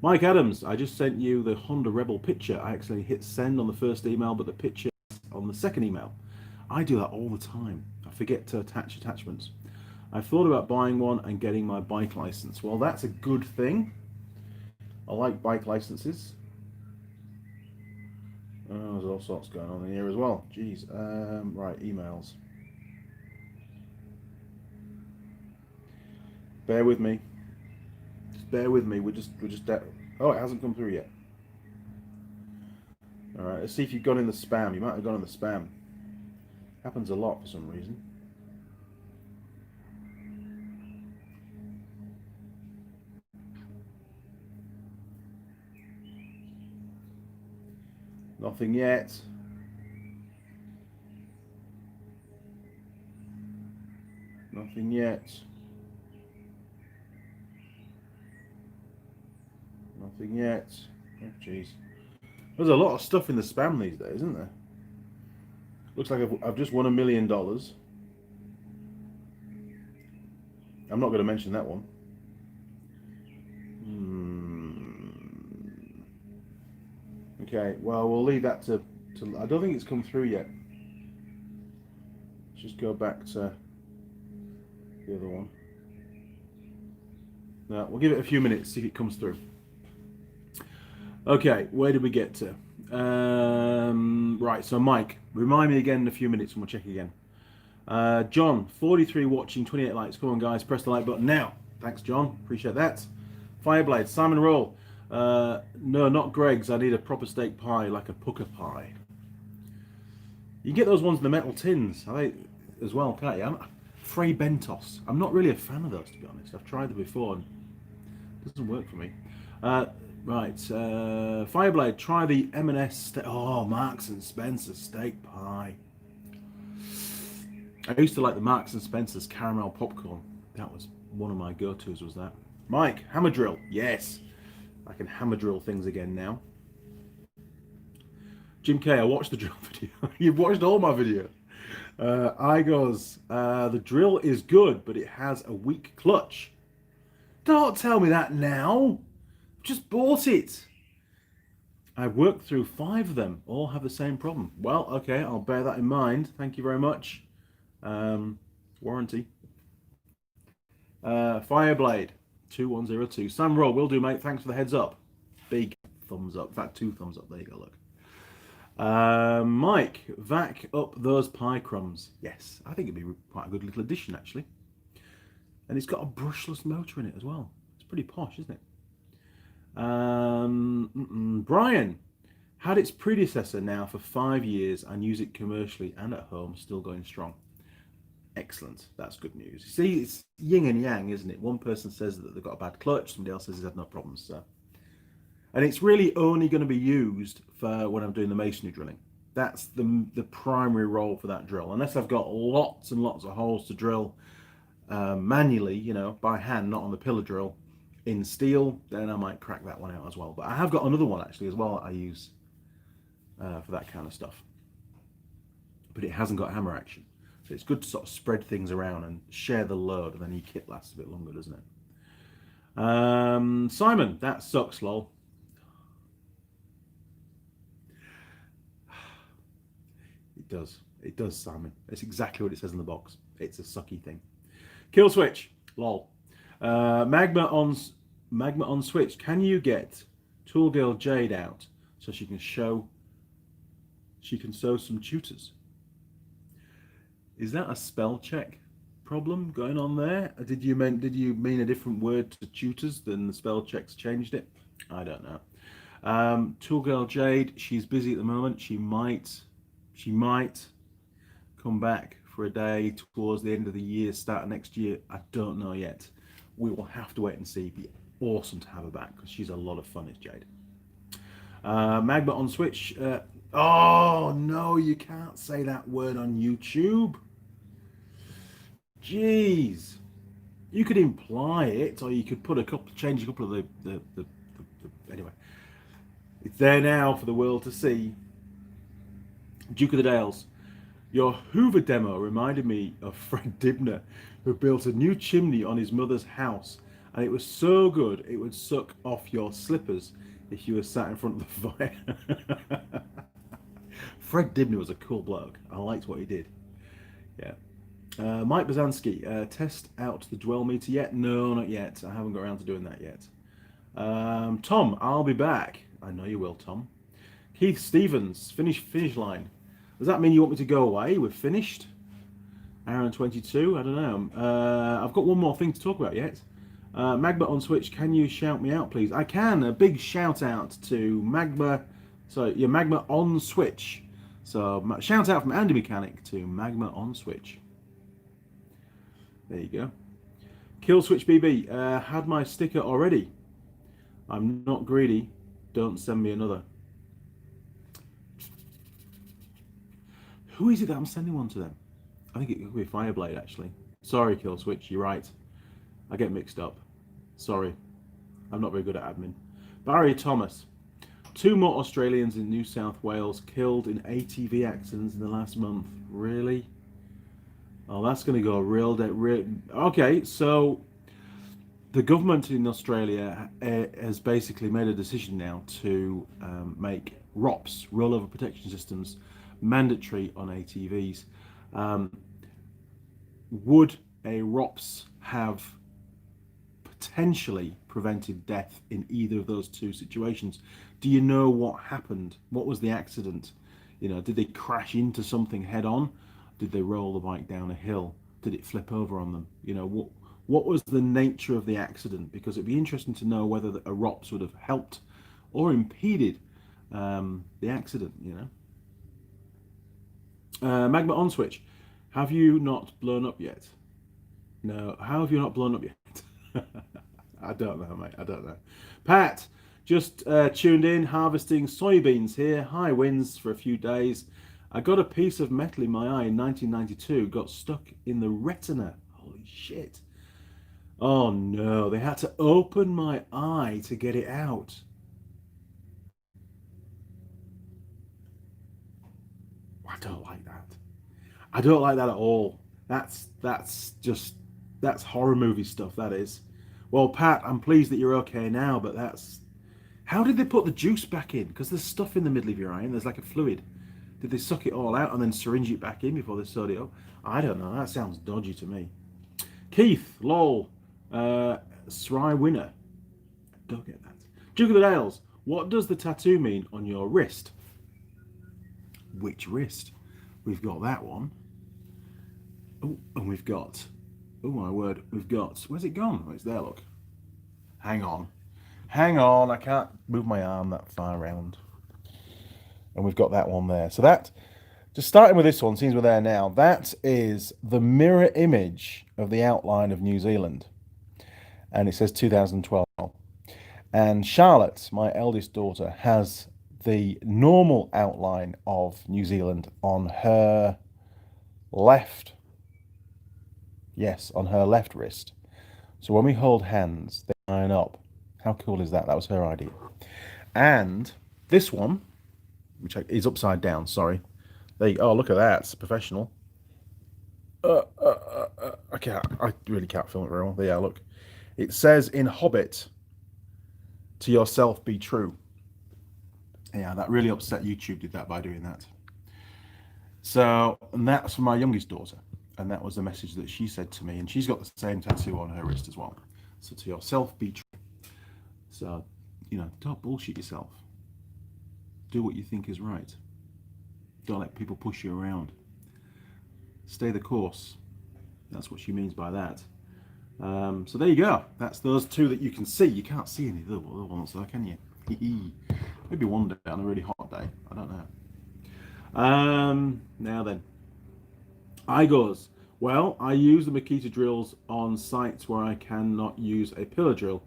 Mike Adams, I just sent you the Honda Rebel picture. I actually hit send on the first email, but the picture on the second email. I do that all the time. I forget to attach attachments. I've thought about buying one and getting my bike license. Well, that's a good thing. I like bike licenses. There's all sorts going on in here as well. Jeez. Right, emails. Bear with me. Just bear with me. We're just. Oh, it hasn't come through yet. All right. Let's see if you've gone in the spam. You might have gone in the spam. Happens a lot for some reason. Nothing yet. Nothing yet. Nothing yet. Oh, jeez. There's a lot of stuff in the spam these days, isn't there? Looks like I've just won $1 million. I'm not going to mention that one. Okay, well, we'll leave that to. I don't think it's come through yet. Let's just go back to the other one. No, we'll give it a few minutes, see if it comes through. Okay, where did we get to? Right, so Mike, remind me again in a few minutes and we'll check again. John, 43 watching, 28 likes. Come on, guys, press the like button now. Thanks, John. Appreciate that. Fireblade, Simon Roll. No, not Greg's. I need a proper steak pie, like a pucker pie. You can get those ones in the metal tins as well, can't you? Frey Bentos. I'm not really a fan of those, to be honest. I've tried them before and it doesn't work for me. Right, Fireblade, try the M&S Marks and Spencer steak pie. I used to like the Marks and Spencer's caramel popcorn. That was one of my go-tos, was that. Mike, hammer drill. Yes, I can hammer drill things again now. Jim K, I watched the drill video. You've watched all my videos. I goes, the drill is good, but it has a weak clutch. Don't tell me that now. Just bought it. I've worked through 5 of them, all have the same problem. Well, okay, I'll bear that in mind. Thank you very much. Warranty. Fireblade 2102. Sam Roll, will do, mate. Thanks for the heads up. Big thumbs up. In fact, 2 thumbs up. There you go, look. Mike, vac up those pie crumbs. Yes, I think it'd be quite a good little addition, actually. And it's got a brushless motor in it as well. It's pretty posh, isn't it? Brian had its predecessor now for 5 years and use it commercially and at home, still going strong. Excellent. That's good news. See, it's yin and yang, isn't it? One person says that they've got a bad clutch, somebody else says he's had no problems. So. And it's really only going to be used for when I'm doing the masonry drilling. That's the primary role for that drill. Unless I've got lots and lots of holes to drill manually, you know, by hand, not on the pillar drill, in steel, then I might crack that one out as well. But I have got another one actually as well that I use for that kind of stuff. But it hasn't got hammer action. So it's good to sort of spread things around and share the load, and then your kit lasts a bit longer, doesn't it? Simon, that sucks, lol. It does, Simon. It's exactly what it says in the box. It's a sucky thing. Kill switch, lol. Magma on switch. Can you get Tool Girl Jade out so she can sew some tutors? Is that a spell check problem going on there? Did you mean a different word to tutors than the spell checks changed it? I don't know. Tool Girl Jade, she's busy at the moment. She might come back for a day towards the end of the year, start of next year. I don't know yet. We will have to wait and see. It'd be awesome to have her back because she's a lot of fun, is Jade. Magma on switch. Oh no, you can't say that word on YouTube. Jeez, you could imply it, or you could change a couple of the anyway. It's there now for the world to see. Duke of the Dales, your Hoover demo reminded me of Fred Dibner, who built a new chimney on his mother's house, and it was so good it would suck off your slippers if you were sat in front of the fire. Fred Dibner was a cool bloke. I liked what he did. Yeah. Mike Bazanski, test out the dwell meter yet? No, not yet. I haven't got around to doing that yet. Tom, I'll be back. I know you will, Tom. Keith Stevens, finish line. Does that mean you want me to go away? We're finished. Hour and 22. I don't know. I've got one more thing to talk about yet. Magma on switch. Can you shout me out, please? I can. A big shout out to Magma. So your Magma on switch. So shout out from Andy Mechanic to Magma on switch. There you go. Kill switch BB. Had my sticker already. I'm not greedy. Don't send me another. Who is it that I'm sending one to them? I think it could be Fireblade, actually. Sorry, Kill Switch, you're right. I get mixed up. Sorry. I'm not very good at admin. Barry Thomas. 2 more Australians in New South Wales killed in ATV accidents in the last month. Really? Oh, that's going to go real... Okay, so the government in Australia has basically made a decision now to make ROPS, rollover protection systems, mandatory on ATVs. Would a ROPS have potentially prevented death in either of those 2 situations? Do you know what happened? What was the accident? You know, did they crash into something head on? Did they roll the bike down a hill? Did it flip over on them? You know, what was the nature of the accident? Because it'd be interesting to know whether a ROPS would have helped or impeded the accident, you know. Magma on switch. Have you not blown up yet? No. How have you not blown up yet? I don't know, mate. I don't know. Pat, just tuned in, harvesting soybeans here. High winds for a few days. I got a piece of metal in my eye in 1992. Got stuck in the retina. Holy shit. Oh no. They had to open my eye to get it out. I don't like that. I don't like that at all. That's horror movie stuff, that is. Well, Pat, I'm pleased that you're okay now, but that's How did they put the juice back in? Because there's stuff in the middle of your eye and there's like a fluid. Did they suck it all out and then syringe it back in before they sewed it up? I don't know. That sounds dodgy to me. Keith, lol, Sry winner. Don't get that. Duke of the Dales, what does the tattoo mean on your wrist? Which wrist? We've got that one. Oh, and we've got, oh my word, we've got, where's it gone? Oh, it's there, look. Hang on, I can't move my arm that far around. And we've got that one there. So that, just starting with this one, since we're there now, that is the mirror image of the outline of New Zealand. And it says 2012. And Charlotte, my eldest daughter, has the normal outline of New Zealand on her left. Yes, on her left wrist. So when we hold hands, they line up. How cool is that? That was her idea. And this one, which is upside down, sorry. There you go. Oh, look at that. It's professional. I really can't film it very well. There, yeah, look. It says in Hobbit, to yourself be true. Yeah, that really upset YouTube, did that by doing that. So, and that's for my youngest daughter. And that was the message that she said to me. And she's got the same tattoo on her wrist as well. So, to yourself be true. So, don't bullshit yourself. Do what you think is right. Don't let people push you around. Stay the course. That's what she means by that. So there you go. That's those two that you can see. You can't see any of the other ones, though, can you? Maybe one day on a really hot day. I don't know. Now then. I goes, well, I use the Makita drills on sites where I cannot use a pillar drill,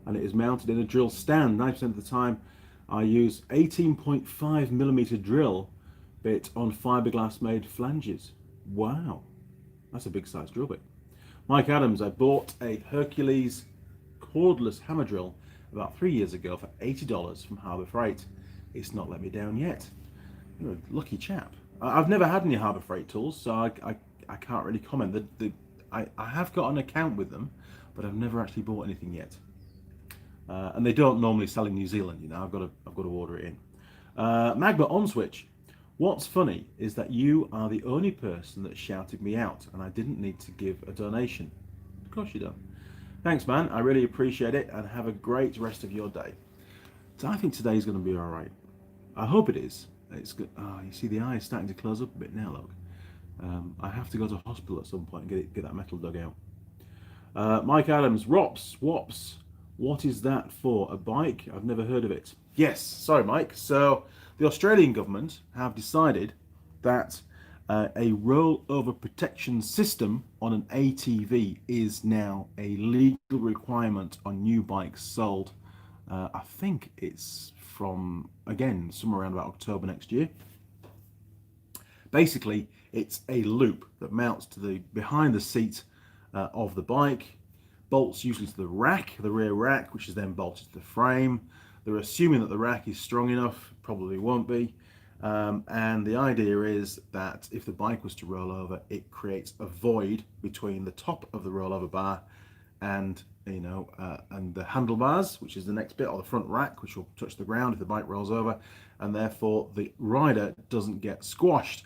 and it is mounted in a drill stand. 90% of the time, I use 18.5mm drill bit on fiberglass made flanges. Wow, that's a big size drill bit. Mike Adams, I bought a Hercules cordless hammer drill about 3 years ago for $80 from Harbour Freight. It's not let me down yet. You're a lucky chap. I've never had any Harbour Freight tools, so I can't really comment. I have got an account with them, but I've never actually bought anything yet. And they don't normally sell in New Zealand, I've got to order it in. Magma on Switch. What's funny is that you are the only person that shouted me out, and I didn't need to give a donation. Of course you don't. Thanks, man. I really appreciate it, and have a great rest of your day. So I think today's going to be all right. I hope it is. It's good. Oh, you see the eye is starting to close up a bit now, look. I have to go to hospital at some point and get that metal dug out. Mike Adams, Wops. What is that for? A bike? I've never heard of it. Yes, sorry, Mike. So the Australian government have decided that a rollover protection system on an ATV is now a legal requirement on new bikes sold. I think it's from, again, somewhere around about October next year. Basically, it's a loop that mounts to the behind the seat of the bike, bolts usually to the rack, the rear rack, which is then bolted to the frame. They're assuming that the rack is strong enough, probably won't be. And the idea is that if the bike was to roll over, it creates a void between the top of the rollover bar and and the handlebars, which is the next bit, or the front rack, which will touch the ground if the bike rolls over, and therefore the rider doesn't get squashed.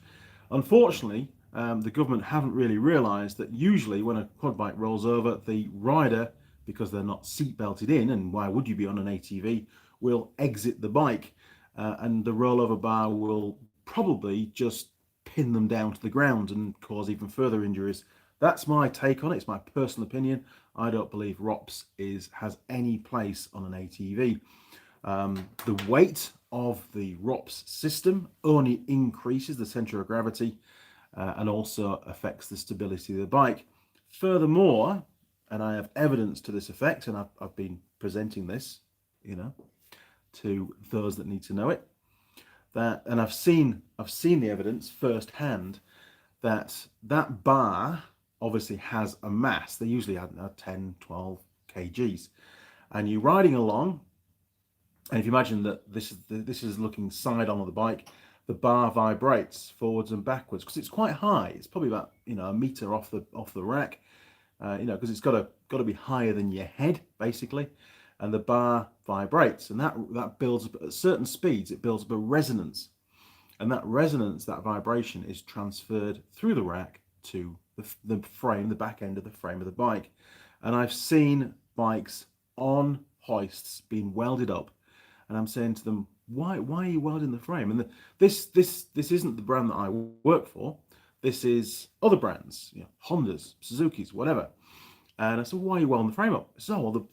Unfortunately, the government haven't really realised that usually when a quad bike rolls over, the rider, because they're not seat belted in, and why would you be on an ATV, will exit the bike, and the rollover bar will probably just pin them down to the ground and cause even further injuries. That's my take on it. It's my personal opinion. I don't believe ROPS has any place on an ATV. The weight of the ROPS system only increases the centre of gravity and also affects the stability of the bike. Furthermore, and I have evidence to this effect, and I've been presenting this, to those that need to know it, and I've seen the evidence firsthand that bar obviously has a mass. They usually have 10, 12 kgs, and you're riding along, and if you imagine that this is looking side on of the bike, the bar vibrates forwards and backwards because it's quite high. It's probably about a meter off the rack, because it's got to be higher than your head basically, and the bar vibrates, and that builds up at certain speeds. It builds up a resonance, and that resonance, that vibration, is transferred through the rack to the frame, the back end of the frame of the bike. And I've seen bikes on hoists being welded up, and I'm saying to them, why are you welding the frame? And this isn't the brand that I work for. This is other brands, Hondas, Suzuki's, whatever. And I said, why are you welding the frame up? So, well,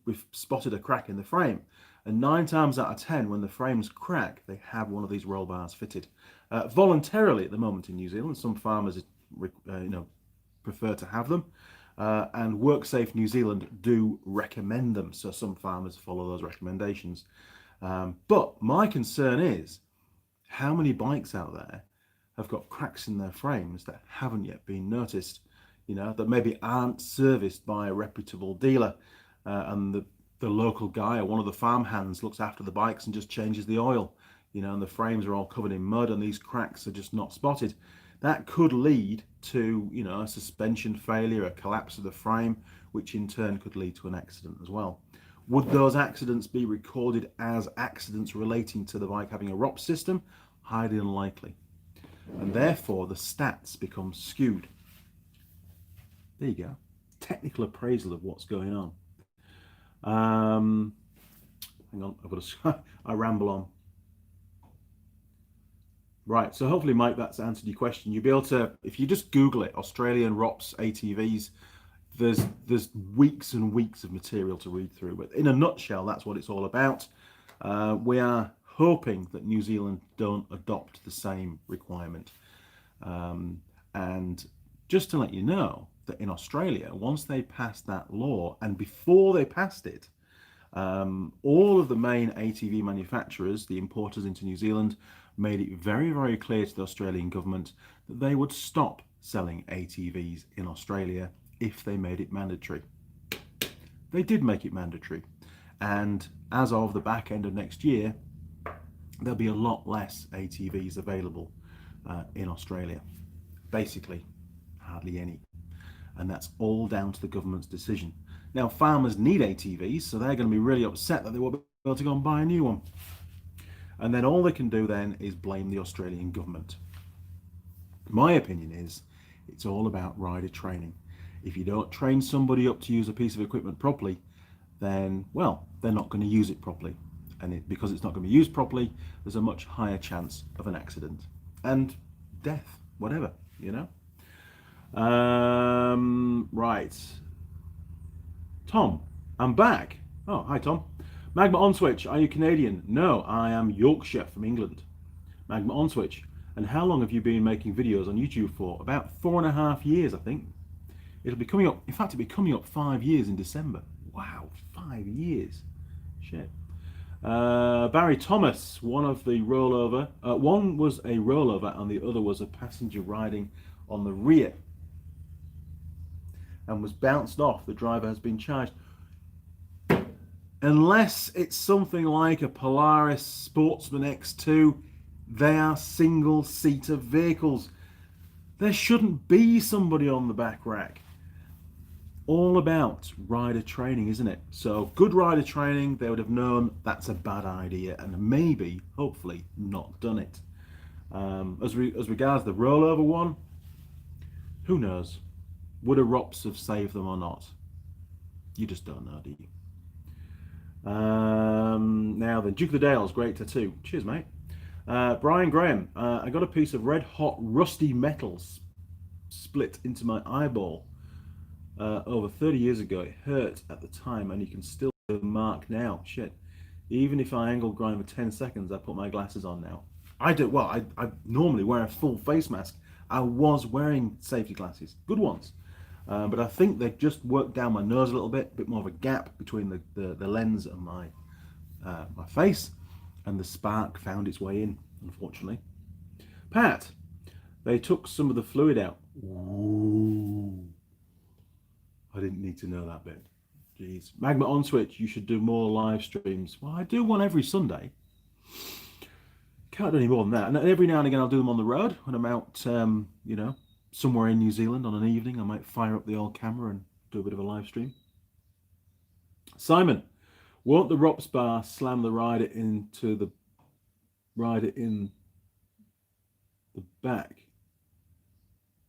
we've spotted a crack in the frame. And 9 times out of 10, when the frames crack, they have one of these roll bars fitted. Voluntarily at the moment in New Zealand, some farmers, prefer to have them. And WorkSafe New Zealand do recommend them. So some farmers follow those recommendations. But my concern is, how many bikes out there have got cracks in their frames that haven't yet been noticed, that maybe aren't serviced by a reputable dealer, and the local guy or one of the farm hands looks after the bikes and just changes the oil, and the frames are all covered in mud and these cracks are just not spotted. That could lead to, a suspension failure, a collapse of the frame, which in turn could lead to an accident as well. Would those accidents be recorded as accidents relating to the bike having a ROP system? Highly unlikely. And therefore, the stats become skewed. There you go. Technical appraisal of what's going on. Hang on, I ramble on. Right, so hopefully, Mike, that's answered your question. You'll be able to, if you just Google it, Australian ROPS ATVs, there's weeks and weeks of material to read through. But in a nutshell, that's what it's all about. We are hoping that New Zealand don't adopt the same requirement. And just to let you know that in Australia, once they passed that law, and before they passed it, all of the main ATV manufacturers, the importers into New Zealand, made it very, very clear to the Australian government that they would stop selling ATVs in Australia if they made it mandatory. They did make it mandatory. And as of the back end of next year, there'll be a lot less ATVs available in Australia. Basically, hardly any. And that's all down to the government's decision. Now, farmers need ATVs, so they're going to be really upset that they won't be able to go and buy a new one. And then all they can do then is blame the Australian government. My opinion is it's all about rider training. If you don't train somebody up to use a piece of equipment properly, then, well, they're not going to use it properly. And because it's not going to be used properly, there's a much higher chance of an accident and death, whatever, Right. Tom, I'm back. Oh, hi, Tom. Magma on Switch, are you Canadian? No, I am Yorkshire from England. Magma on Switch. And how long have you been making videos on YouTube for? About 4.5 years, I think. It'll be coming up, in fact, it'll be coming up 5 years in December. Wow, 5 years. Shit. Barry Thomas, one was a rollover and the other was a passenger riding on the rear and was bounced off. The driver has been charged. Unless it's something like a Polaris Sportsman X2, they are single-seater vehicles. There shouldn't be somebody on the back rack. All about rider training, isn't it? So good rider training, they would have known that's a bad idea and maybe, hopefully, not done it. As regards the rollover one, who knows? Would a ROPS have saved them or not? You just don't know, do you? Now then, Duke of the Dale's great tattoo. Cheers, mate. Brian Graham, I got a piece of red hot rusty metal split into my eyeball over 30 years ago. It hurt at the time and you can still see the mark now. Shit. Even if I angle grind for 10 seconds, I put my glasses on now. I normally wear a full face mask. I was wearing safety glasses, good ones. But I think they've just worked down my nose a little bit more of a gap between the lens and my face, and the spark found its way in, unfortunately. Pat, they took some of the fluid out. Ooh. I didn't need to know that bit. Jeez. Magma on Switch, you should do more live streams. Well, I do one every Sunday. Can't do any more than that. And every now and again I'll do them on the road when I'm out, somewhere in New Zealand on an evening. I might fire up the old camera and do a bit of a live stream. Simon, won't the ROPS bar slam the rider in the back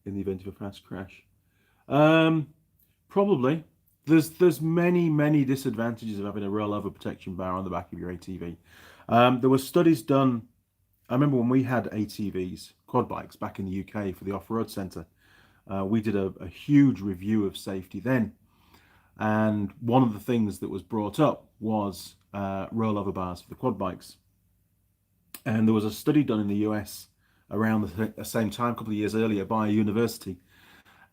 in the event of a fast crash? Probably. There's many disadvantages of having a rollover protection bar on the back of your ATV. There were studies done. I remember when we had ATVs, quad bikes, back in the UK for the off-road centre. We did a huge review of safety then, and one of the things that was brought up was rollover bars for the quad bikes. And there was a study done in the US around the same time, a couple of years earlier, by a university.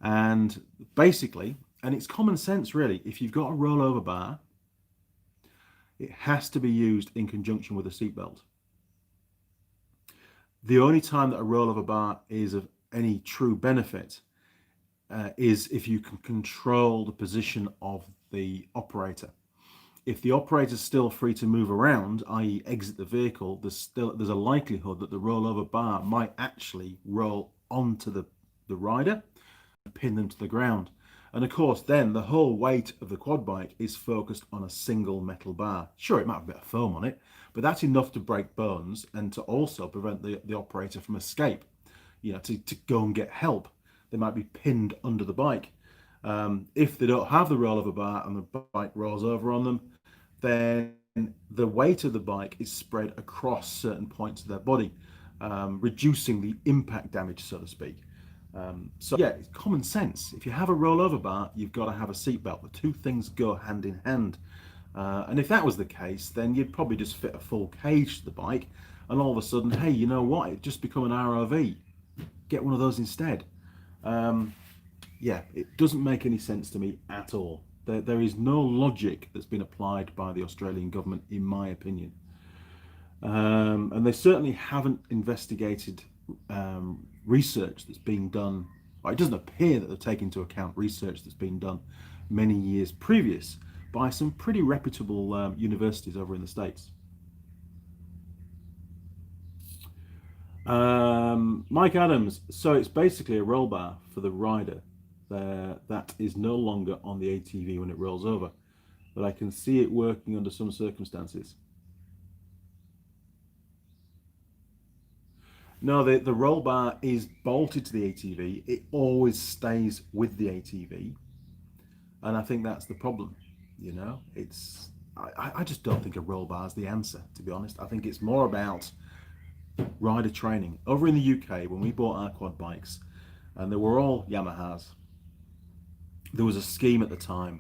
And basically, and it's common sense really, if you've got a rollover bar, it has to be used in conjunction with a seatbelt. The only time that a rollover bar is of any true benefit is if you can control the position of the operator. If the operator is still free to move around, i.e. exit the vehicle, there's a likelihood that the rollover bar might actually roll onto the rider and pin them to the ground. And of course, then the whole weight of the quad bike is focused on a single metal bar. Sure, it might have a bit of foam on it, but that's enough to break bones and to also prevent the operator from escape. To go and get help. They might be pinned under the bike. If they don't have the rollover bar and the bike rolls over on them, then the weight of the bike is spread across certain points of their body, reducing the impact damage, so to speak. So yeah, it's common sense. If you have a rollover bar, you've got to have a seatbelt. The two things go hand in hand. And if that was the case, then you'd probably just fit a full cage to the bike, and all of a sudden, hey, you know what? It'd just become an ROV. Get one of those instead. Yeah, it doesn't make any sense to me at all. There is no logic that's been applied by the Australian government, in my opinion. And they certainly haven't investigated research that's been done. Well, it doesn't appear that they've taken into account research that's been done many years previous by some pretty reputable universities over in the States. Mike Adams, so it's basically a roll bar for the rider that is no longer on the ATV when it rolls over, but I can see it working under some circumstances. No, the roll bar is bolted to the ATV. It always stays with the ATV, and I think that's the problem. I just don't think a roll bar is the answer, to be honest. I think it's more about rider training. Over in the UK, when we bought our quad bikes, and they were all Yamahas, there was a scheme at the time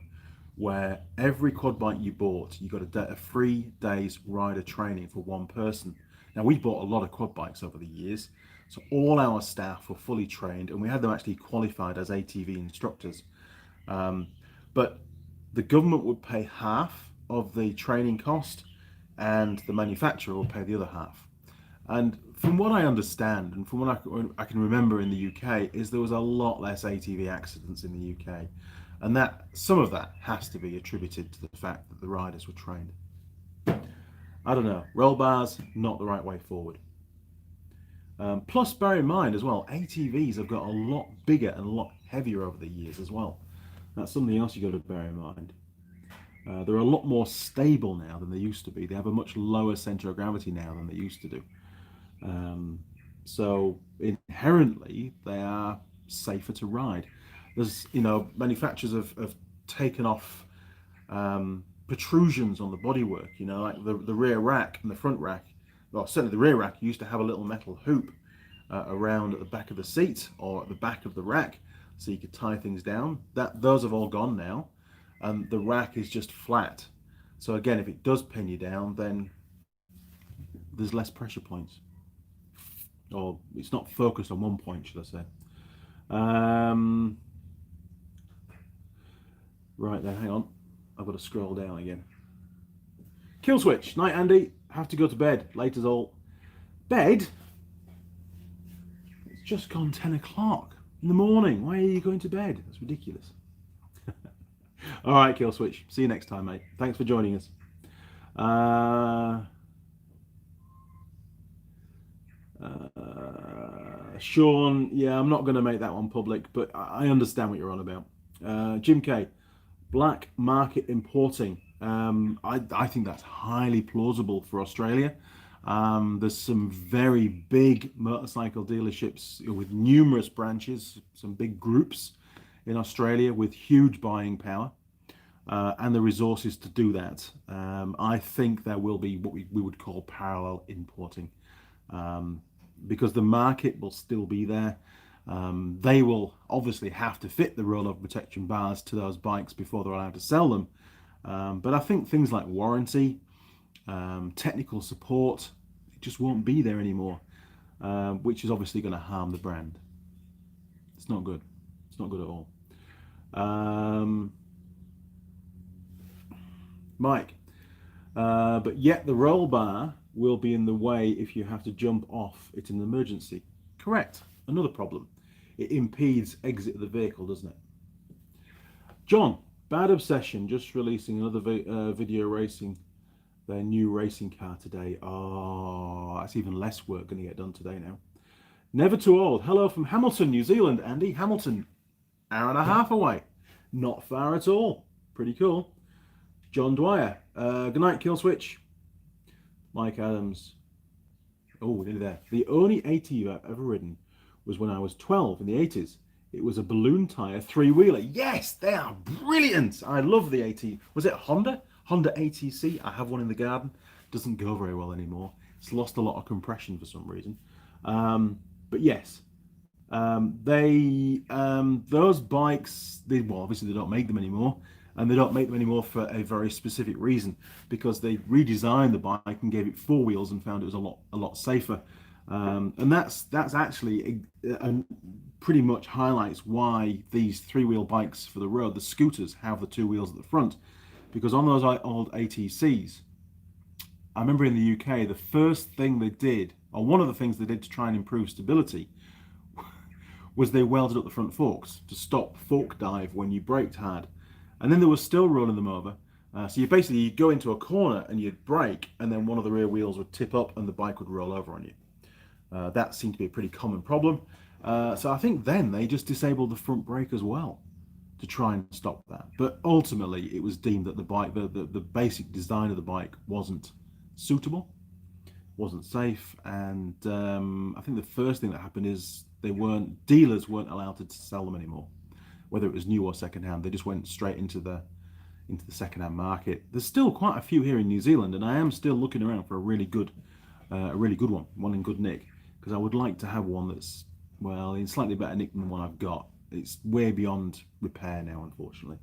where every quad bike you bought, you got a 3 days rider training for one person. Now, we bought a lot of quad bikes over the years, so all our staff were fully trained, and we had them actually qualified as ATV instructors. But the government would pay half of the training cost, and the manufacturer would pay the other half. And from what I understand, and from what I can remember in the UK, is there was a lot less ATV accidents in the UK. And that some of that has to be attributed to the fact that the riders were trained. I don't know, roll bars, not the right way forward. Plus, bear in mind as well, ATVs have got a lot bigger and a lot heavier over the years as well. That's something else you've got to bear in mind. They're a lot more stable now than they used to be. They have a much lower centre of gravity now than they used to do. So inherently they are safer to ride. There's, manufacturers have taken off protrusions on the bodywork, like the rear rack and the front rack. Well, certainly the rear rack used to have a little metal hoop around at the back of the seat or at the back of the rack, so you could tie things down. Those have all gone now, and the rack is just flat. So again, if it does pin you down, then there's less pressure points. Or it's not focused on one point, should I say. Right then, hang on. I've got to scroll down again. Kill switch. Night, Andy. Have to go to bed. Late as all. Bed? It's just gone 10 o'clock in the morning. Why are you going to bed? That's ridiculous. All right, Kill switch. See you next time, mate. Thanks for joining us. Sean, yeah, I'm not going to make that one public, but I understand what you're on about. Jim K, black market importing. I think that's highly plausible for Australia. There's some very big motorcycle dealerships with numerous branches, some big groups in Australia with huge buying power and the resources to do that. I think there will be what we would call parallel importing because the market will still be there. They will obviously have to fit the rollover protection bars to those bikes before they're allowed to sell them. But I think things like warranty, technical support, it just won't be there anymore, which is obviously going to harm the brand. It's not good. It's not good at all. Mike, but yet the roll bar will be in the way if you have to jump off it in an emergency. Correct. Another problem. It impedes exit of the vehicle, doesn't it? John, Bad Obsession just releasing another video racing their new racing car today. Oh, that's even less work going to get done today now. Never Too Old. Hello from Hamilton, New Zealand. Andy, Hamilton, hour and a half away. Not far at all. Pretty cool. John Dwyer. Good night, Killswitch. Mike Adams. Oh, nearly there. The only ATV I've ever ridden was when I was 12 in the 80s. It was a balloon tire three-wheeler. Yes, they are brilliant. I love the AT. Was it Honda? Honda ATC. I have one in the garden. Doesn't go very well anymore. It's lost a lot of compression for some reason. But yes, those bikes. Well, obviously they don't make them anymore, and they don't make them anymore for a very specific reason because they redesigned the bike and gave it four wheels and found it was a lot safer. And that's actually pretty much highlights why these three-wheel bikes for the road, the scooters, have the two wheels at the front. Because on those old ATCs, I remember in the UK, the first thing they did, or one of the things they did to try and improve stability, was they welded up the front forks to stop fork dive when you braked hard. And then they were still rolling them over. So you'd go into a corner and you'd brake, and then one of the rear wheels would tip up and the bike would roll over on you. That seemed to be a pretty common problem. So I think then they just disabled the front brake as well to try and stop that. But ultimately, it was deemed that the bike, the basic design of the bike wasn't suitable, wasn't safe, and I think the first thing that happened is dealers weren't allowed to sell them anymore, whether it was new or secondhand. They just went straight into the secondhand market. There's still quite a few here in New Zealand, and I am still looking around for a really good one in good nick, because I would like to have one that's, well, in slightly better nick than the one I've got. It's way beyond repair now, unfortunately.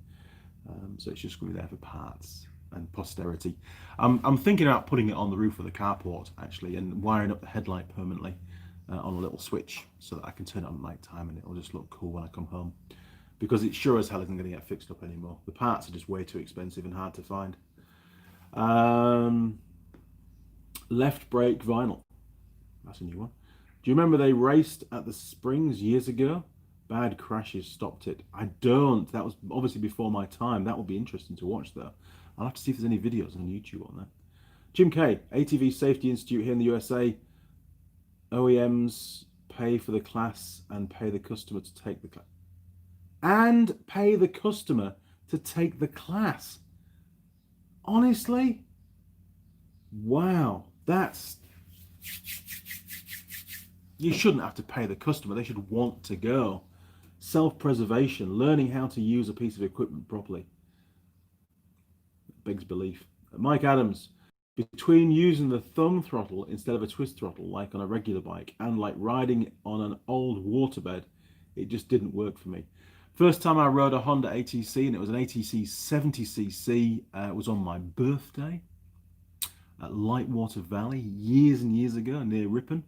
So it's just going to be there for parts and posterity. I'm thinking about putting it on the roof of the carport, actually, and wiring up the headlight permanently on a little switch so that I can turn it on at night time and it'll just look cool when I come home. Because it sure as hell isn't going to get fixed up anymore. The parts are just way too expensive and hard to find. Left brake vinyl. That's a new one. Do you remember they raced at the Springs years ago? Bad crashes stopped it. I don't. That was obviously before my time. That would be interesting to watch, though. I'll have to see if there's any videos on YouTube on that. Jim K, ATV Safety Institute here in the USA. OEMs pay for the class and pay the customer to take the class. And pay the customer to take the class. Honestly? Wow. You shouldn't have to pay the customer. They should want to go. Self-preservation, learning how to use a piece of equipment properly. Begs belief. Mike Adams, between using the thumb throttle instead of a twist throttle, like on a regular bike, and like riding on an old waterbed, it just didn't work for me. First time I rode a Honda ATC, and it was an ATC 70cc. It was on my birthday at Lightwater Valley years and years ago near Ripon.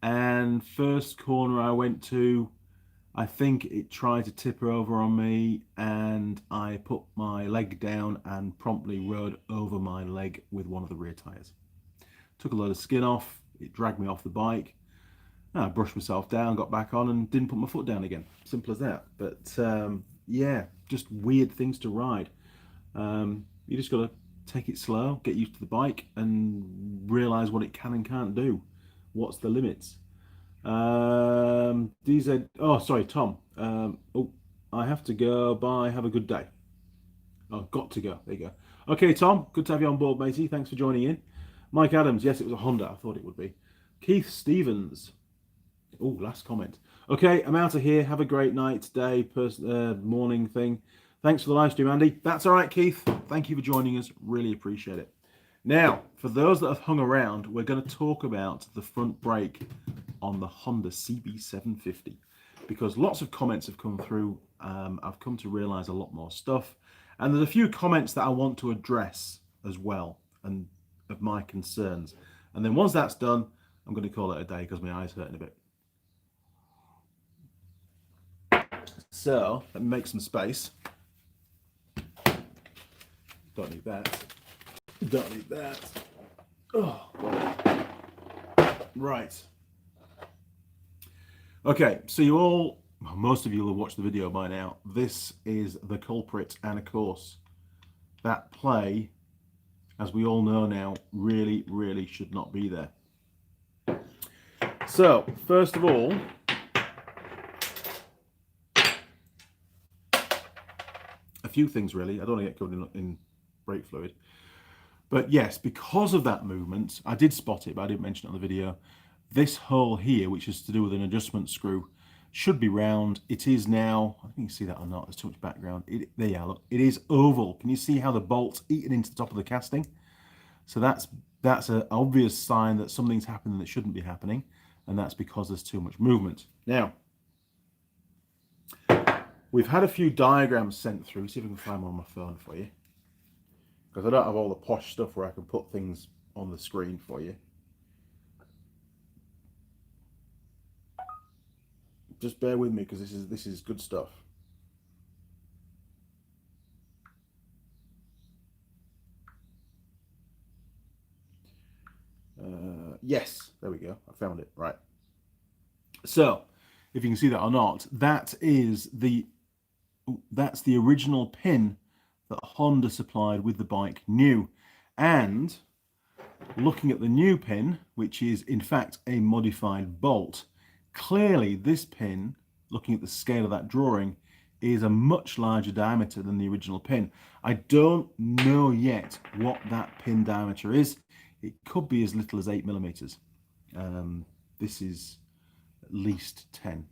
And first corner I went to, I think it tried to tip over on me, and I put my leg down and promptly rode over my leg with one of the rear tires. Took a load of skin off, it dragged me off the bike. I brushed myself down, got back on, and didn't put my foot down again. Simple as that. But yeah, just weird things to ride. You just got to take it slow, get used to the bike, and realize what it can and can't do. What's the limits? DZ. Oh, sorry, Tom. I have to go. Bye. Have a good day. Oh, got to go. There you go. Okay, Tom, good to have you on board, matey. Thanks for joining in. Mike Adams, yes, it was a Honda. I thought it would be. Keith Stevens. Oh, last comment. Okay, I'm out of here. Have a great night, day, morning thing. Thanks for the live stream, Andy. That's all right, Keith. Thank you for joining us. Really appreciate it. Now, for those that have hung around, we're going to talk about the front brake on the Honda CB750 because lots of comments have come through. I've come to realize a lot more stuff. And there's a few comments that I want to address as well and of my concerns. And then once that's done, I'm going to call it a day because my eyes hurting a bit. So let me make some space. Don't need that. Don't need that. Oh, right. Okay, so most of you will have watched the video by now. This is the culprit, and of course, that play, as we all know now, really, really should not be there. So, first of all, a few things really. I don't want to get covered in brake fluid. But yes, because of that movement, I did spot it, but I didn't mention it on the video. This hole here, which is to do with an adjustment screw, should be round. It is now. I think you can see that or not. There's too much background. There you are. Look, it is oval. Can you see how the bolt's eaten into the top of the casting? So that's an obvious sign that something's happening that shouldn't be happening, and that's because there's too much movement. Now, we've had a few diagrams sent through. See if I can find one on my phone for you, because I don't have all the posh stuff where I can put things on the screen for you. Just bear with me because this is good stuff. Yes, there we go. I found it. Right. So, if you can see that or not, that's the original pin that Honda supplied with the bike new. And looking at the new pin, which is in fact a modified bolt, clearly this pin, looking at the scale of that drawing, is a much larger diameter than the original pin. I don't know yet what that pin diameter is. It could be as little as 8 millimeters. This is at least 10.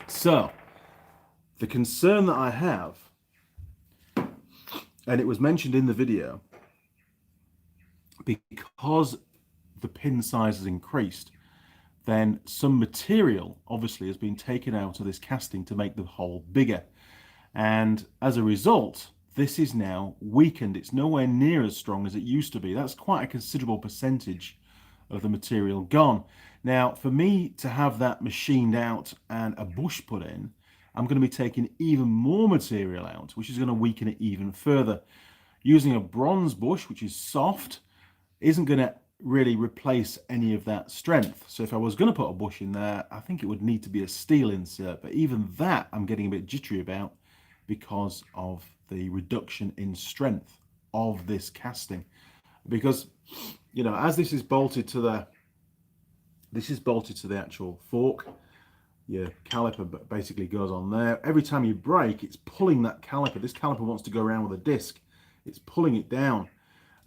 So, the concern that I have, and it was mentioned in the video, because the pin size has increased, then some material obviously has been taken out of this casting to make the hole bigger. And as a result, this is now weakened. It's nowhere near as strong as it used to be. That's quite a considerable percentage of the material gone. Now, for me to have that machined out and a bush put in, I'm going to be taking even more material out, which is going to weaken it even further. Using a bronze bush, which is soft, isn't going to really replace any of that strength. So if I was going to put a bush in there, I think it would need to be a steel insert. But even that I'm getting a bit jittery about because of the reduction in strength of this casting. Because, you know, as this is bolted to the actual fork, your caliper basically goes on there. Every time you brake, it's pulling that caliper. This caliper wants to go around with a disc. It's pulling it down.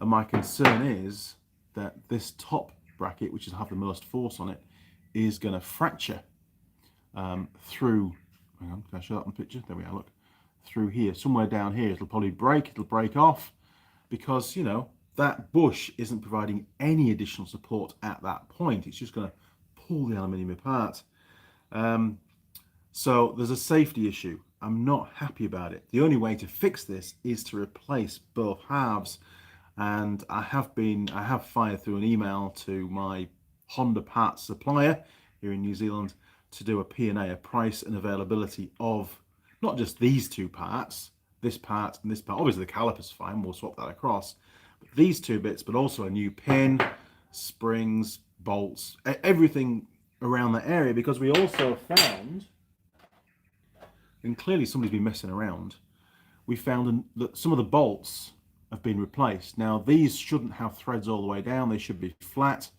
And my concern is that this top bracket, which has had the most force on it, is going to fracture through, hang on, can I show that on the picture? There we are, look, through here, somewhere down here. It'll probably break, it'll break off, because, you know, that bush isn't providing any additional support at that point. It's just going to pull the aluminium apart. So there's a safety issue. I'm not happy about it. The only way to fix this is to replace both halves. And I have fired through an email to my Honda parts supplier here in New Zealand to do a P&A, a price and availability of not just these two parts, this part and this part. Obviously the caliper's fine, we'll swap that across. But these two bits, but also a new pin, springs, bolts, everything around that area, because we also found, and clearly somebody's been messing around, we found that some of the bolts have been replaced. Now these shouldn't have threads all the way down, they should be flat,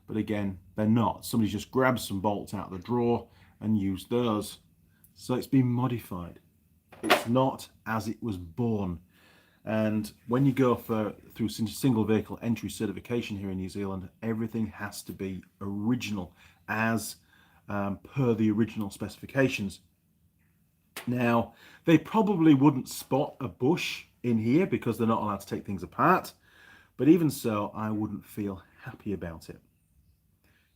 but again they're not. Somebody's just grabbed some bolts out of the drawer and used those, so it's been modified. It's not as it was born. And when you go through single vehicle entry certification here in New Zealand, everything has to be original as per the original specifications. Now, they probably wouldn't spot a bush in here because they're not allowed to take things apart. But even so, I wouldn't feel happy about it.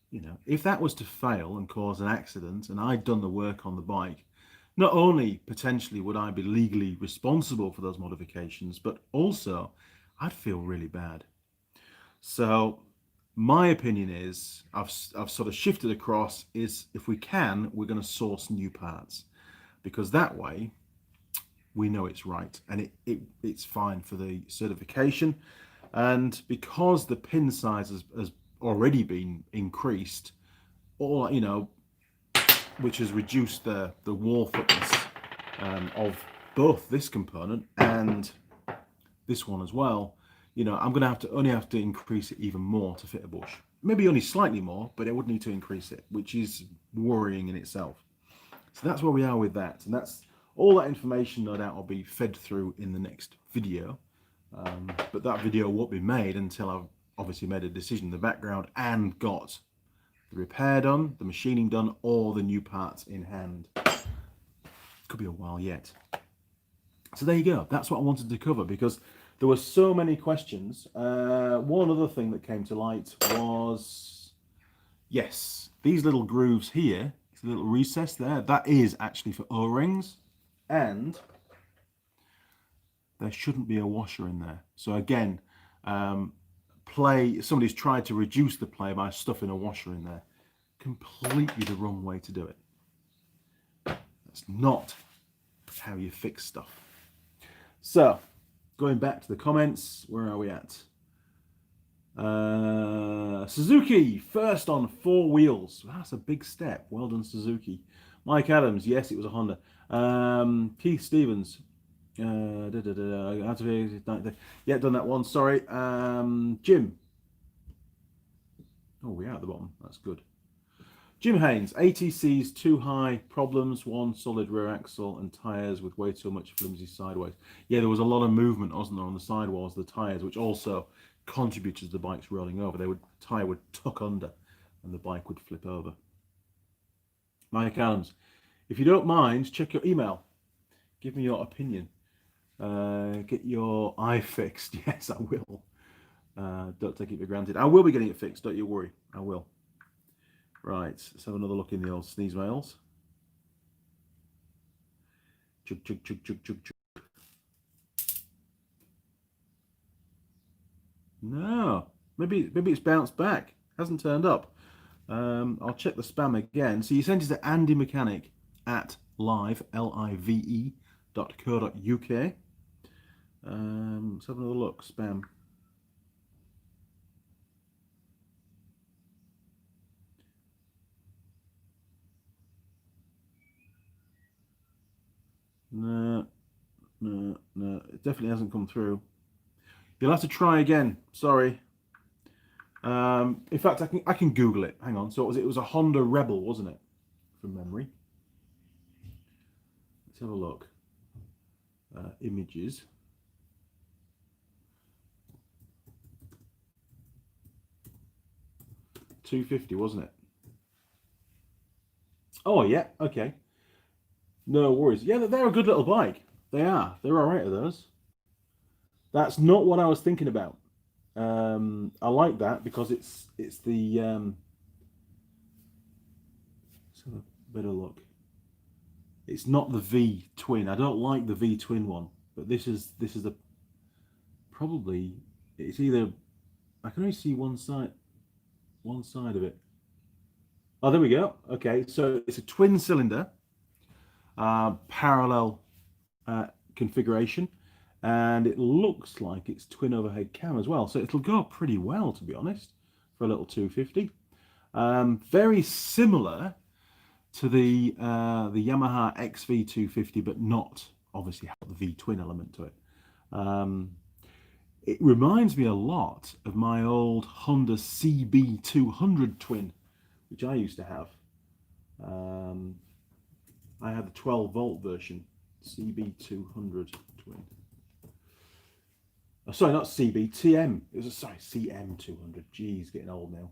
You know, if that was to fail and cause an accident and I'd done the work on the bike, not only potentially would I be legally responsible for those modifications, but also I'd feel really bad. So my opinion is, I've sort of shifted across, is if we can, we're going to source new parts, because that way we know it's right and it's fine for the certification. And because the pin size has already been increased, or which has reduced the wall thickness of both this component and this one as well, I'm going to only have to increase it even more to fit a bush. Maybe only slightly more, but I would need to increase it, which is worrying in itself. So that's where we are with that, and that's all that information. No doubt will be fed through in the next video, but that video won't be made until I've obviously made a decision in the background and got the repair done, the machining done, or the new parts in hand. Could be a while yet. So there you go. That's what I wanted to cover because there were so many questions. One other thing that came to light was, yes, these little grooves here, a little recess there, that is actually for O-rings, and there shouldn't be a washer in there. So again, somebody's tried to reduce the play by stuffing a washer in there. Completely the wrong way to do it. That's not how you fix stuff. So going back to the comments, where are we at? Suzuki first on 4 wheels. That's a big step. Well done, Suzuki. Mike Adams, yes, it was a Honda. Keith Stevens, yeah, done that one. Sorry. Jim. Oh, we're at the bottom. That's good. Jim Haynes, ATC's too high problems, one solid rear axle and tyres with way too much flimsy sideways. Yeah, there was a lot of movement, wasn't there, on the sidewalls of the tyres, which also contributed to the bikes rolling over. Tyre would tuck under and the bike would flip over. Mike Adams, if you don't mind, check your email. Give me your opinion. Get your eye fixed. Yes, I will. Don't take it for granted. I will be getting it fixed, don't you worry. I will. Right, let's have another look in the old sneeze mails. Chug, chug, chug, chug, chug, chug. No, maybe it's bounced back. Hasn't turned up. I'll check the spam again. So you sent it to Andy Mechanic at live.co.uk. Let's have another look. Spam. No, it definitely hasn't come through. You'll have to try again. Sorry. In fact, I can Google it. Hang on. So it was a Honda Rebel, wasn't it? From memory. Let's have a look. Images. $250, wasn't it? Oh yeah. Okay. No worries. Yeah, they're a good little bike. They are. They're all right with those. That's not what I was thinking about. I like that because it's the let's have a better look. It's not the V twin. I don't like the V twin one, but this is the probably it's either I can only see one side of it. Oh, there we go. Okay, so it's a twin cylinder, parallel configuration. And it looks like it's twin overhead cam as well, so it'll go pretty well, to be honest, for a little 250. Very similar to the Yamaha XV250, but not obviously have the V twin element to it. It reminds me a lot of my old Honda CB200 twin, which I used to have. I had the 12-volt version, CB200 twin. Oh, sorry, not CB, TM. It was sorry, CM200. Geez, getting old now.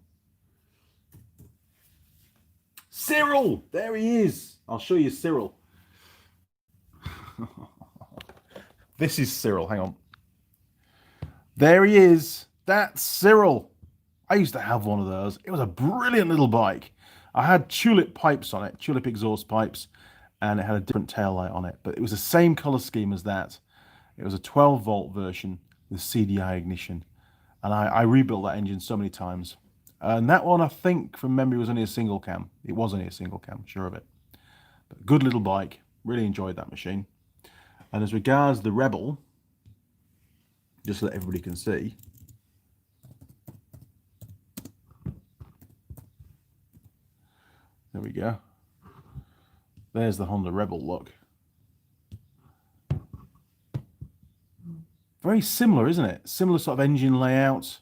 Cyril! There he is. I'll show you Cyril. This is Cyril. Hang on. There he is. That's Cyril. I used to have one of those. It was a brilliant little bike. I had tulip pipes on it, tulip exhaust pipes, and it had a different tail light on it. But it was the same color scheme as that. It was a 12-volt version with CDI ignition. And I rebuilt that engine so many times. And that one, I think, from memory, was only a single cam. It was only a single cam, sure of it. But good little bike. Really enjoyed that machine. And as regards the Rebel, just so that everybody can see, there we go. There's the Honda Rebel look. Very similar, isn't it? Similar sort of engine layout,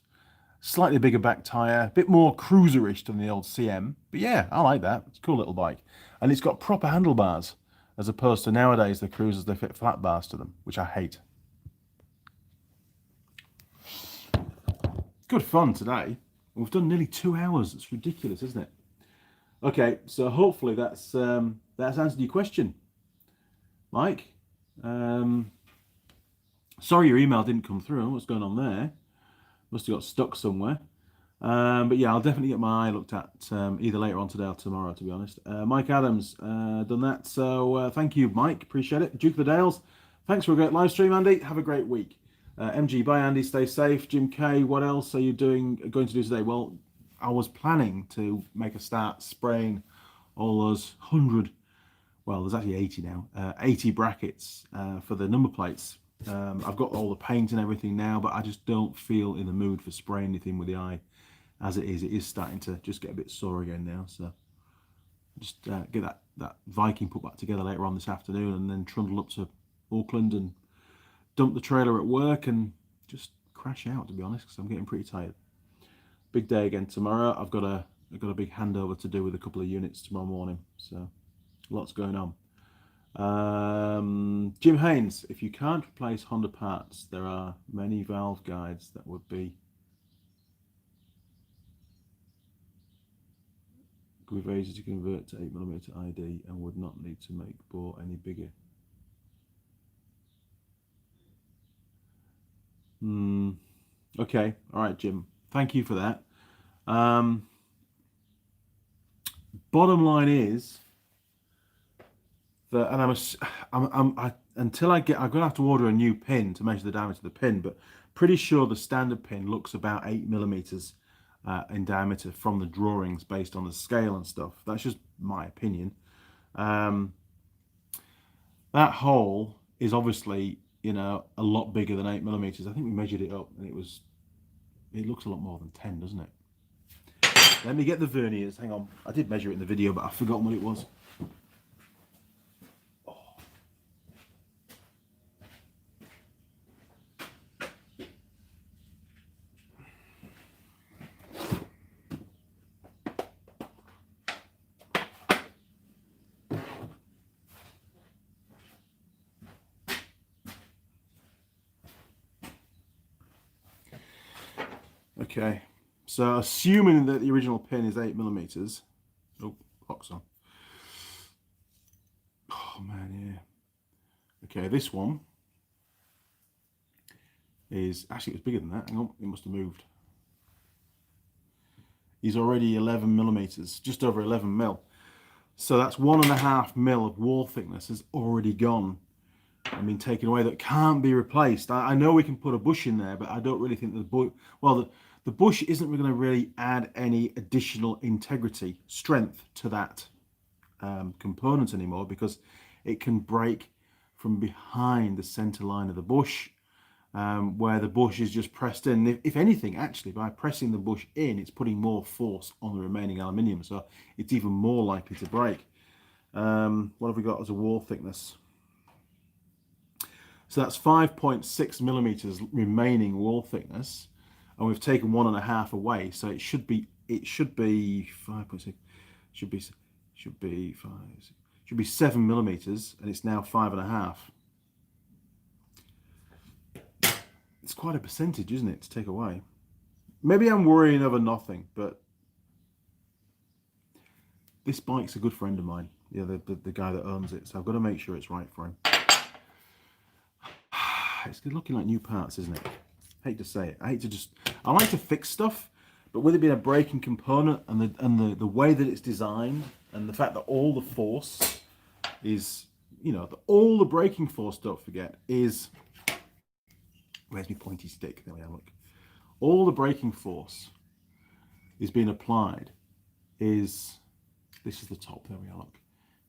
slightly bigger back tyre, a bit more cruiserish than the old CM. But yeah, I like that. It's a cool little bike. And it's got proper handlebars, as opposed to nowadays the cruisers, they fit flat bars to them, which I hate. Good fun today. We've done nearly 2 hours. It's ridiculous, isn't it? Okay, so hopefully that's answered your question, Mike. Sorry your email didn't come through. What's going on there? Must have got stuck somewhere. But yeah, I'll definitely get my eye looked at either later on today or tomorrow, to be honest. Mike Adams, done that. So thank you, Mike. Appreciate it. Duke of the Dales, thanks for a great live stream, Andy. Have a great week. MG, bye, Andy. Stay safe. Jim K, what else are you going to do today? Well, I was planning to make a start spraying all those 100, well, there's actually 80 now, 80 brackets for the number plates. I've got all the paint and everything now, but I just don't feel in the mood for spraying anything with the eye as it is. It is starting to just get a bit sore again now, so just get that Viking put back together later on this afternoon and then trundle up to Auckland and dump the trailer at work and just crash out, to be honest, because I'm getting pretty tired. Big day again tomorrow. I've got a big handover to do with a couple of units tomorrow morning, so lots going on. Jim Haynes, if you can't replace Honda parts, there are many valve guides that would be very easy to convert to 8mm ID and would not need to make bore any bigger. Okay, all right, Jim. Thank you for that. Bottom line is that, and until I'm gonna have to order a new pin to measure the diameter of the pin, but pretty sure the standard pin looks about 8mm in diameter from the drawings based on the scale and stuff. That's just my opinion. That hole is obviously, you know, a lot bigger than 8mm. I think we measured it up and it looks a lot more than 10, doesn't it? Let me get the verniers. Hang on. I did measure it in the video, but I've forgotten what it was. Oh. Okay. So assuming that the original pin is 8mm, oh, clock's on. Oh man, yeah. Okay, this one is actually, it was bigger than that. Hang on, it must have moved. He's already 11mm, just over 11mm. So that's 1.5mm of wall thickness has already gone and been taken away. That can't be replaced. I know we can put a bush in there, but I don't really think that the bush isn't going to really add any additional integrity, strength to that component anymore, because it can break from behind the center line of the bush, where the bush is just pressed in. If anything, actually, by pressing the bush in, it's putting more force on the remaining aluminium, so it's even more likely to break. What have we got as a wall thickness? So that's 5.6mm remaining wall thickness. And we've taken 1.5 away, so it should be 5.6. Should be should be 7mm, and it's now 5.5. It's quite a percentage, isn't it, to take away? Maybe I'm worrying over nothing, but this bike's a good friend of mine. Yeah, the guy that owns it, so I've got to make sure it's right for him. It's looking like new parts, isn't it? I hate to say it. I like to fix stuff, but with it being a braking component and the way that it's designed, and the fact that all the force is, all the braking force, don't forget, is, where's my pointy stick? There we are, look. All the braking force is being applied this is the top, there we are, look,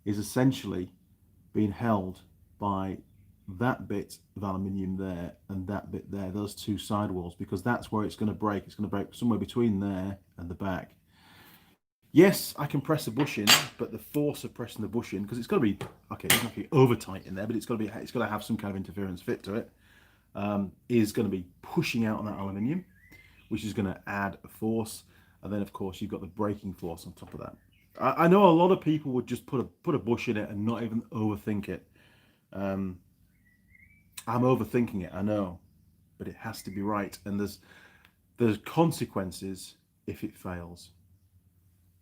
is essentially being held by that bit of aluminium there and that bit there, those two sidewalls, because that's where it's going to break. It's going to break somewhere between there and the back. Yes, I can press a bush in, but the force of pressing the bush in, because it's got to be, okay, it's not going to be over tight in there, but it's got to have some kind of interference fit to it, is going to be pushing out on that aluminium, which is going to add a force. And then, of course, you've got the braking force on top of that. I know a lot of people would just put a bush in it and not even overthink it. I'm overthinking it, I know, but it has to be right, and there's consequences if it fails.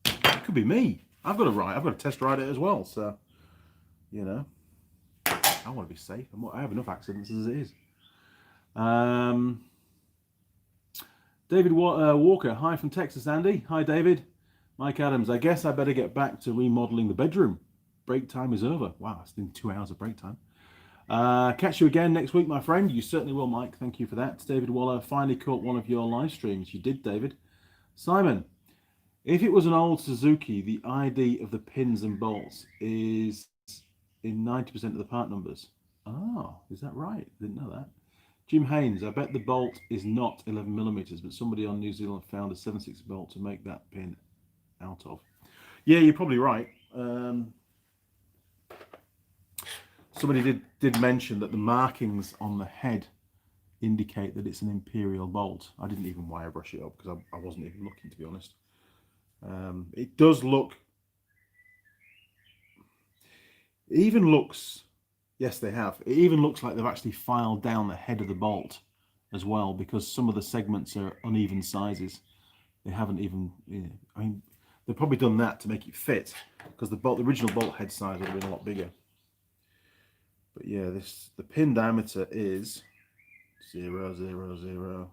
It could be me. I've got to test ride it as well, so I want to be safe. I have enough accidents as it is. David Walker, hi from Texas, Andy. Hi, David. Mike Adams, I guess I better get back to remodeling the bedroom. Break time is over. Wow, it's been 2 hours of break time. Catch you again next week, my friend. You certainly will, Mike. Thank you for that. David Waller, finally caught one of your live streams. You did, David. Simon, if it was an old Suzuki, the ID of the pins and bolts is in 90% of the part numbers. Oh, is that right? Didn't know that. Jim Haynes, I bet the bolt is not 11mm, but somebody on New Zealand found a 7/6 bolt to make that pin out of. Yeah, you're probably right. Somebody did mention that the markings on the head indicate that it's an imperial bolt. I didn't even wire brush it up because I wasn't even looking, to be honest. It does look, it even looks, yes they have, it even looks like they've actually filed down the head of the bolt as well, because some of the segments are uneven sizes. They haven't even, I mean, they've probably done that to make it fit, because the original bolt head size would have been a lot bigger. But yeah, the pin diameter is 0, 0, 0.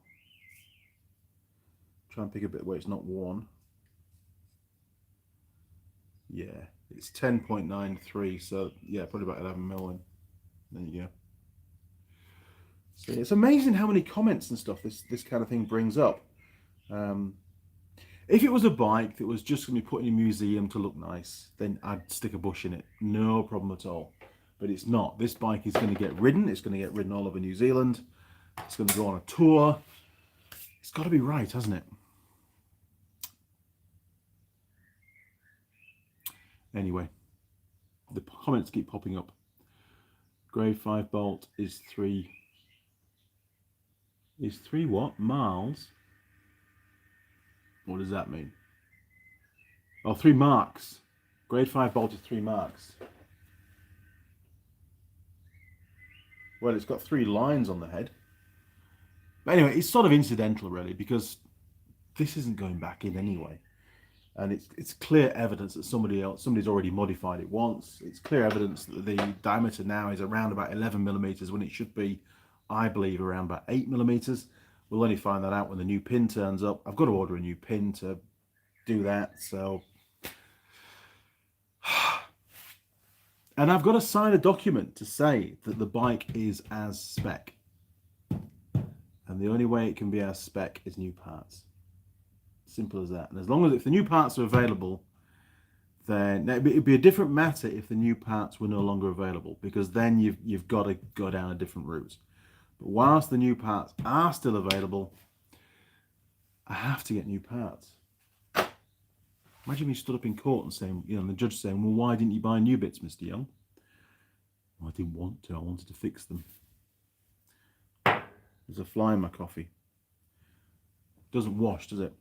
Try and pick a bit where it's not worn. Yeah, it's 10.93, so yeah, probably about 11mm. There you go. So it's amazing how many comments and stuff this kind of thing brings up. If it was a bike that was just going to be put in a museum to look nice, then I'd stick a bush in it, no problem at all. But it's not. This bike is going to get ridden. It's going to get ridden all over New Zealand. It's going to go on a tour. It's got to be right, hasn't it? Anyway, the comments keep popping up. Grade 5 bolt is 3 what? Miles? What does that mean? Oh, 3 marks. Grade 5 bolt is 3 marks. Well, it's got 3 lines on the head. But anyway, it's sort of incidental, really, because this isn't going back in anyway. And it's clear evidence that somebody's already modified it once. It's clear evidence that the diameter now is around about 11mm when it should be, I believe, around about 8mm. We'll only find that out when the new pin turns up. I've got to order a new pin to do that, so. And I've got to sign a document to say that the bike is as spec. And the only way it can be as spec is new parts. Simple as that. And as long as if the new parts are available, then it'd be a different matter if the new parts were no longer available, because then you've got to go down a different route. But whilst the new parts are still available, I have to get new parts. Imagine me stood up in court and saying, and the judge saying, well, why didn't you buy new bits, Mr. Young? Well, I didn't want to. I wanted to fix them. There's a fly in my coffee. Doesn't wash, does it?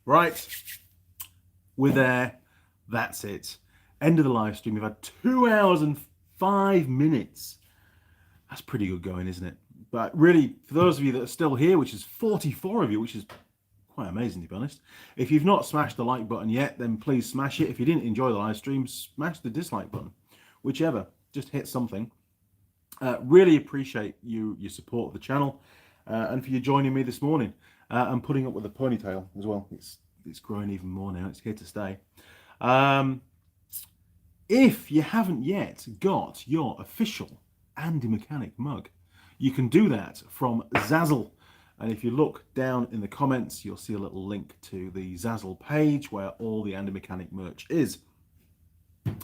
Right, we're there. That's it. End of the live stream. We've had 2 hours and 5 minutes. That's pretty good going, isn't it? But really, for those of you that are still here, which is 44 of you, which is quite amazing to be honest. If you've not smashed the like button yet, then please smash it. If you didn't enjoy the live stream, smash the dislike button. Whichever, just hit something. Really appreciate your support of the channel and for you joining me this morning and putting up with the ponytail as well. It's growing even more now. It's here to stay. If you haven't yet got your official Andy Mechanic mug, you can do that from Zazzle. And if you look down in the comments, you'll see a little link to the Zazzle page where all the Andy Mechanic merch is.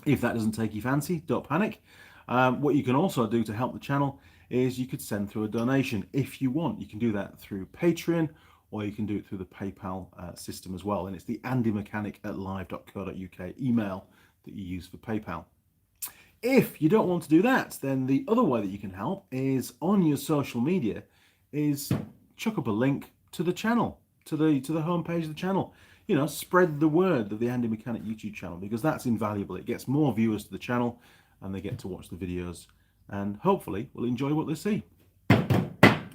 If that doesn't take your fancy, don't panic. What you can also do to help the channel is you could send through a donation if you want. You can do that through Patreon or you can do it through the PayPal system as well. And it's the andymechanic@live.co.uk email that you use for PayPal. If you don't want to do that, then the other way that you can help is on your social media is chuck up a link to the channel, to the homepage of the channel. You know, spread the word of the Andy Mechanic YouTube channel because that's invaluable. It gets more viewers to the channel and they get to watch the videos and hopefully will enjoy what they see.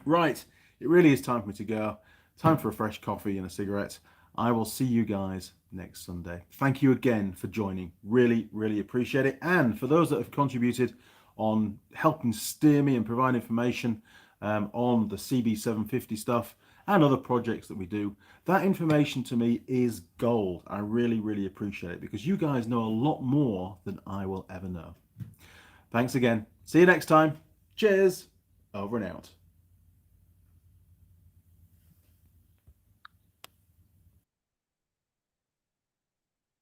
Right, it really is time for me to go. Time for a fresh coffee and a cigarette. I will see you guys next Sunday. Thank you again for joining. Really, really appreciate it. And for those that have contributed on helping steer me and provide information on the CB750 stuff and other projects that we do, that information to me is gold. I really, really appreciate it because you guys know a lot more than I will ever know. Thanks again. See you next time. Cheers. Over and out.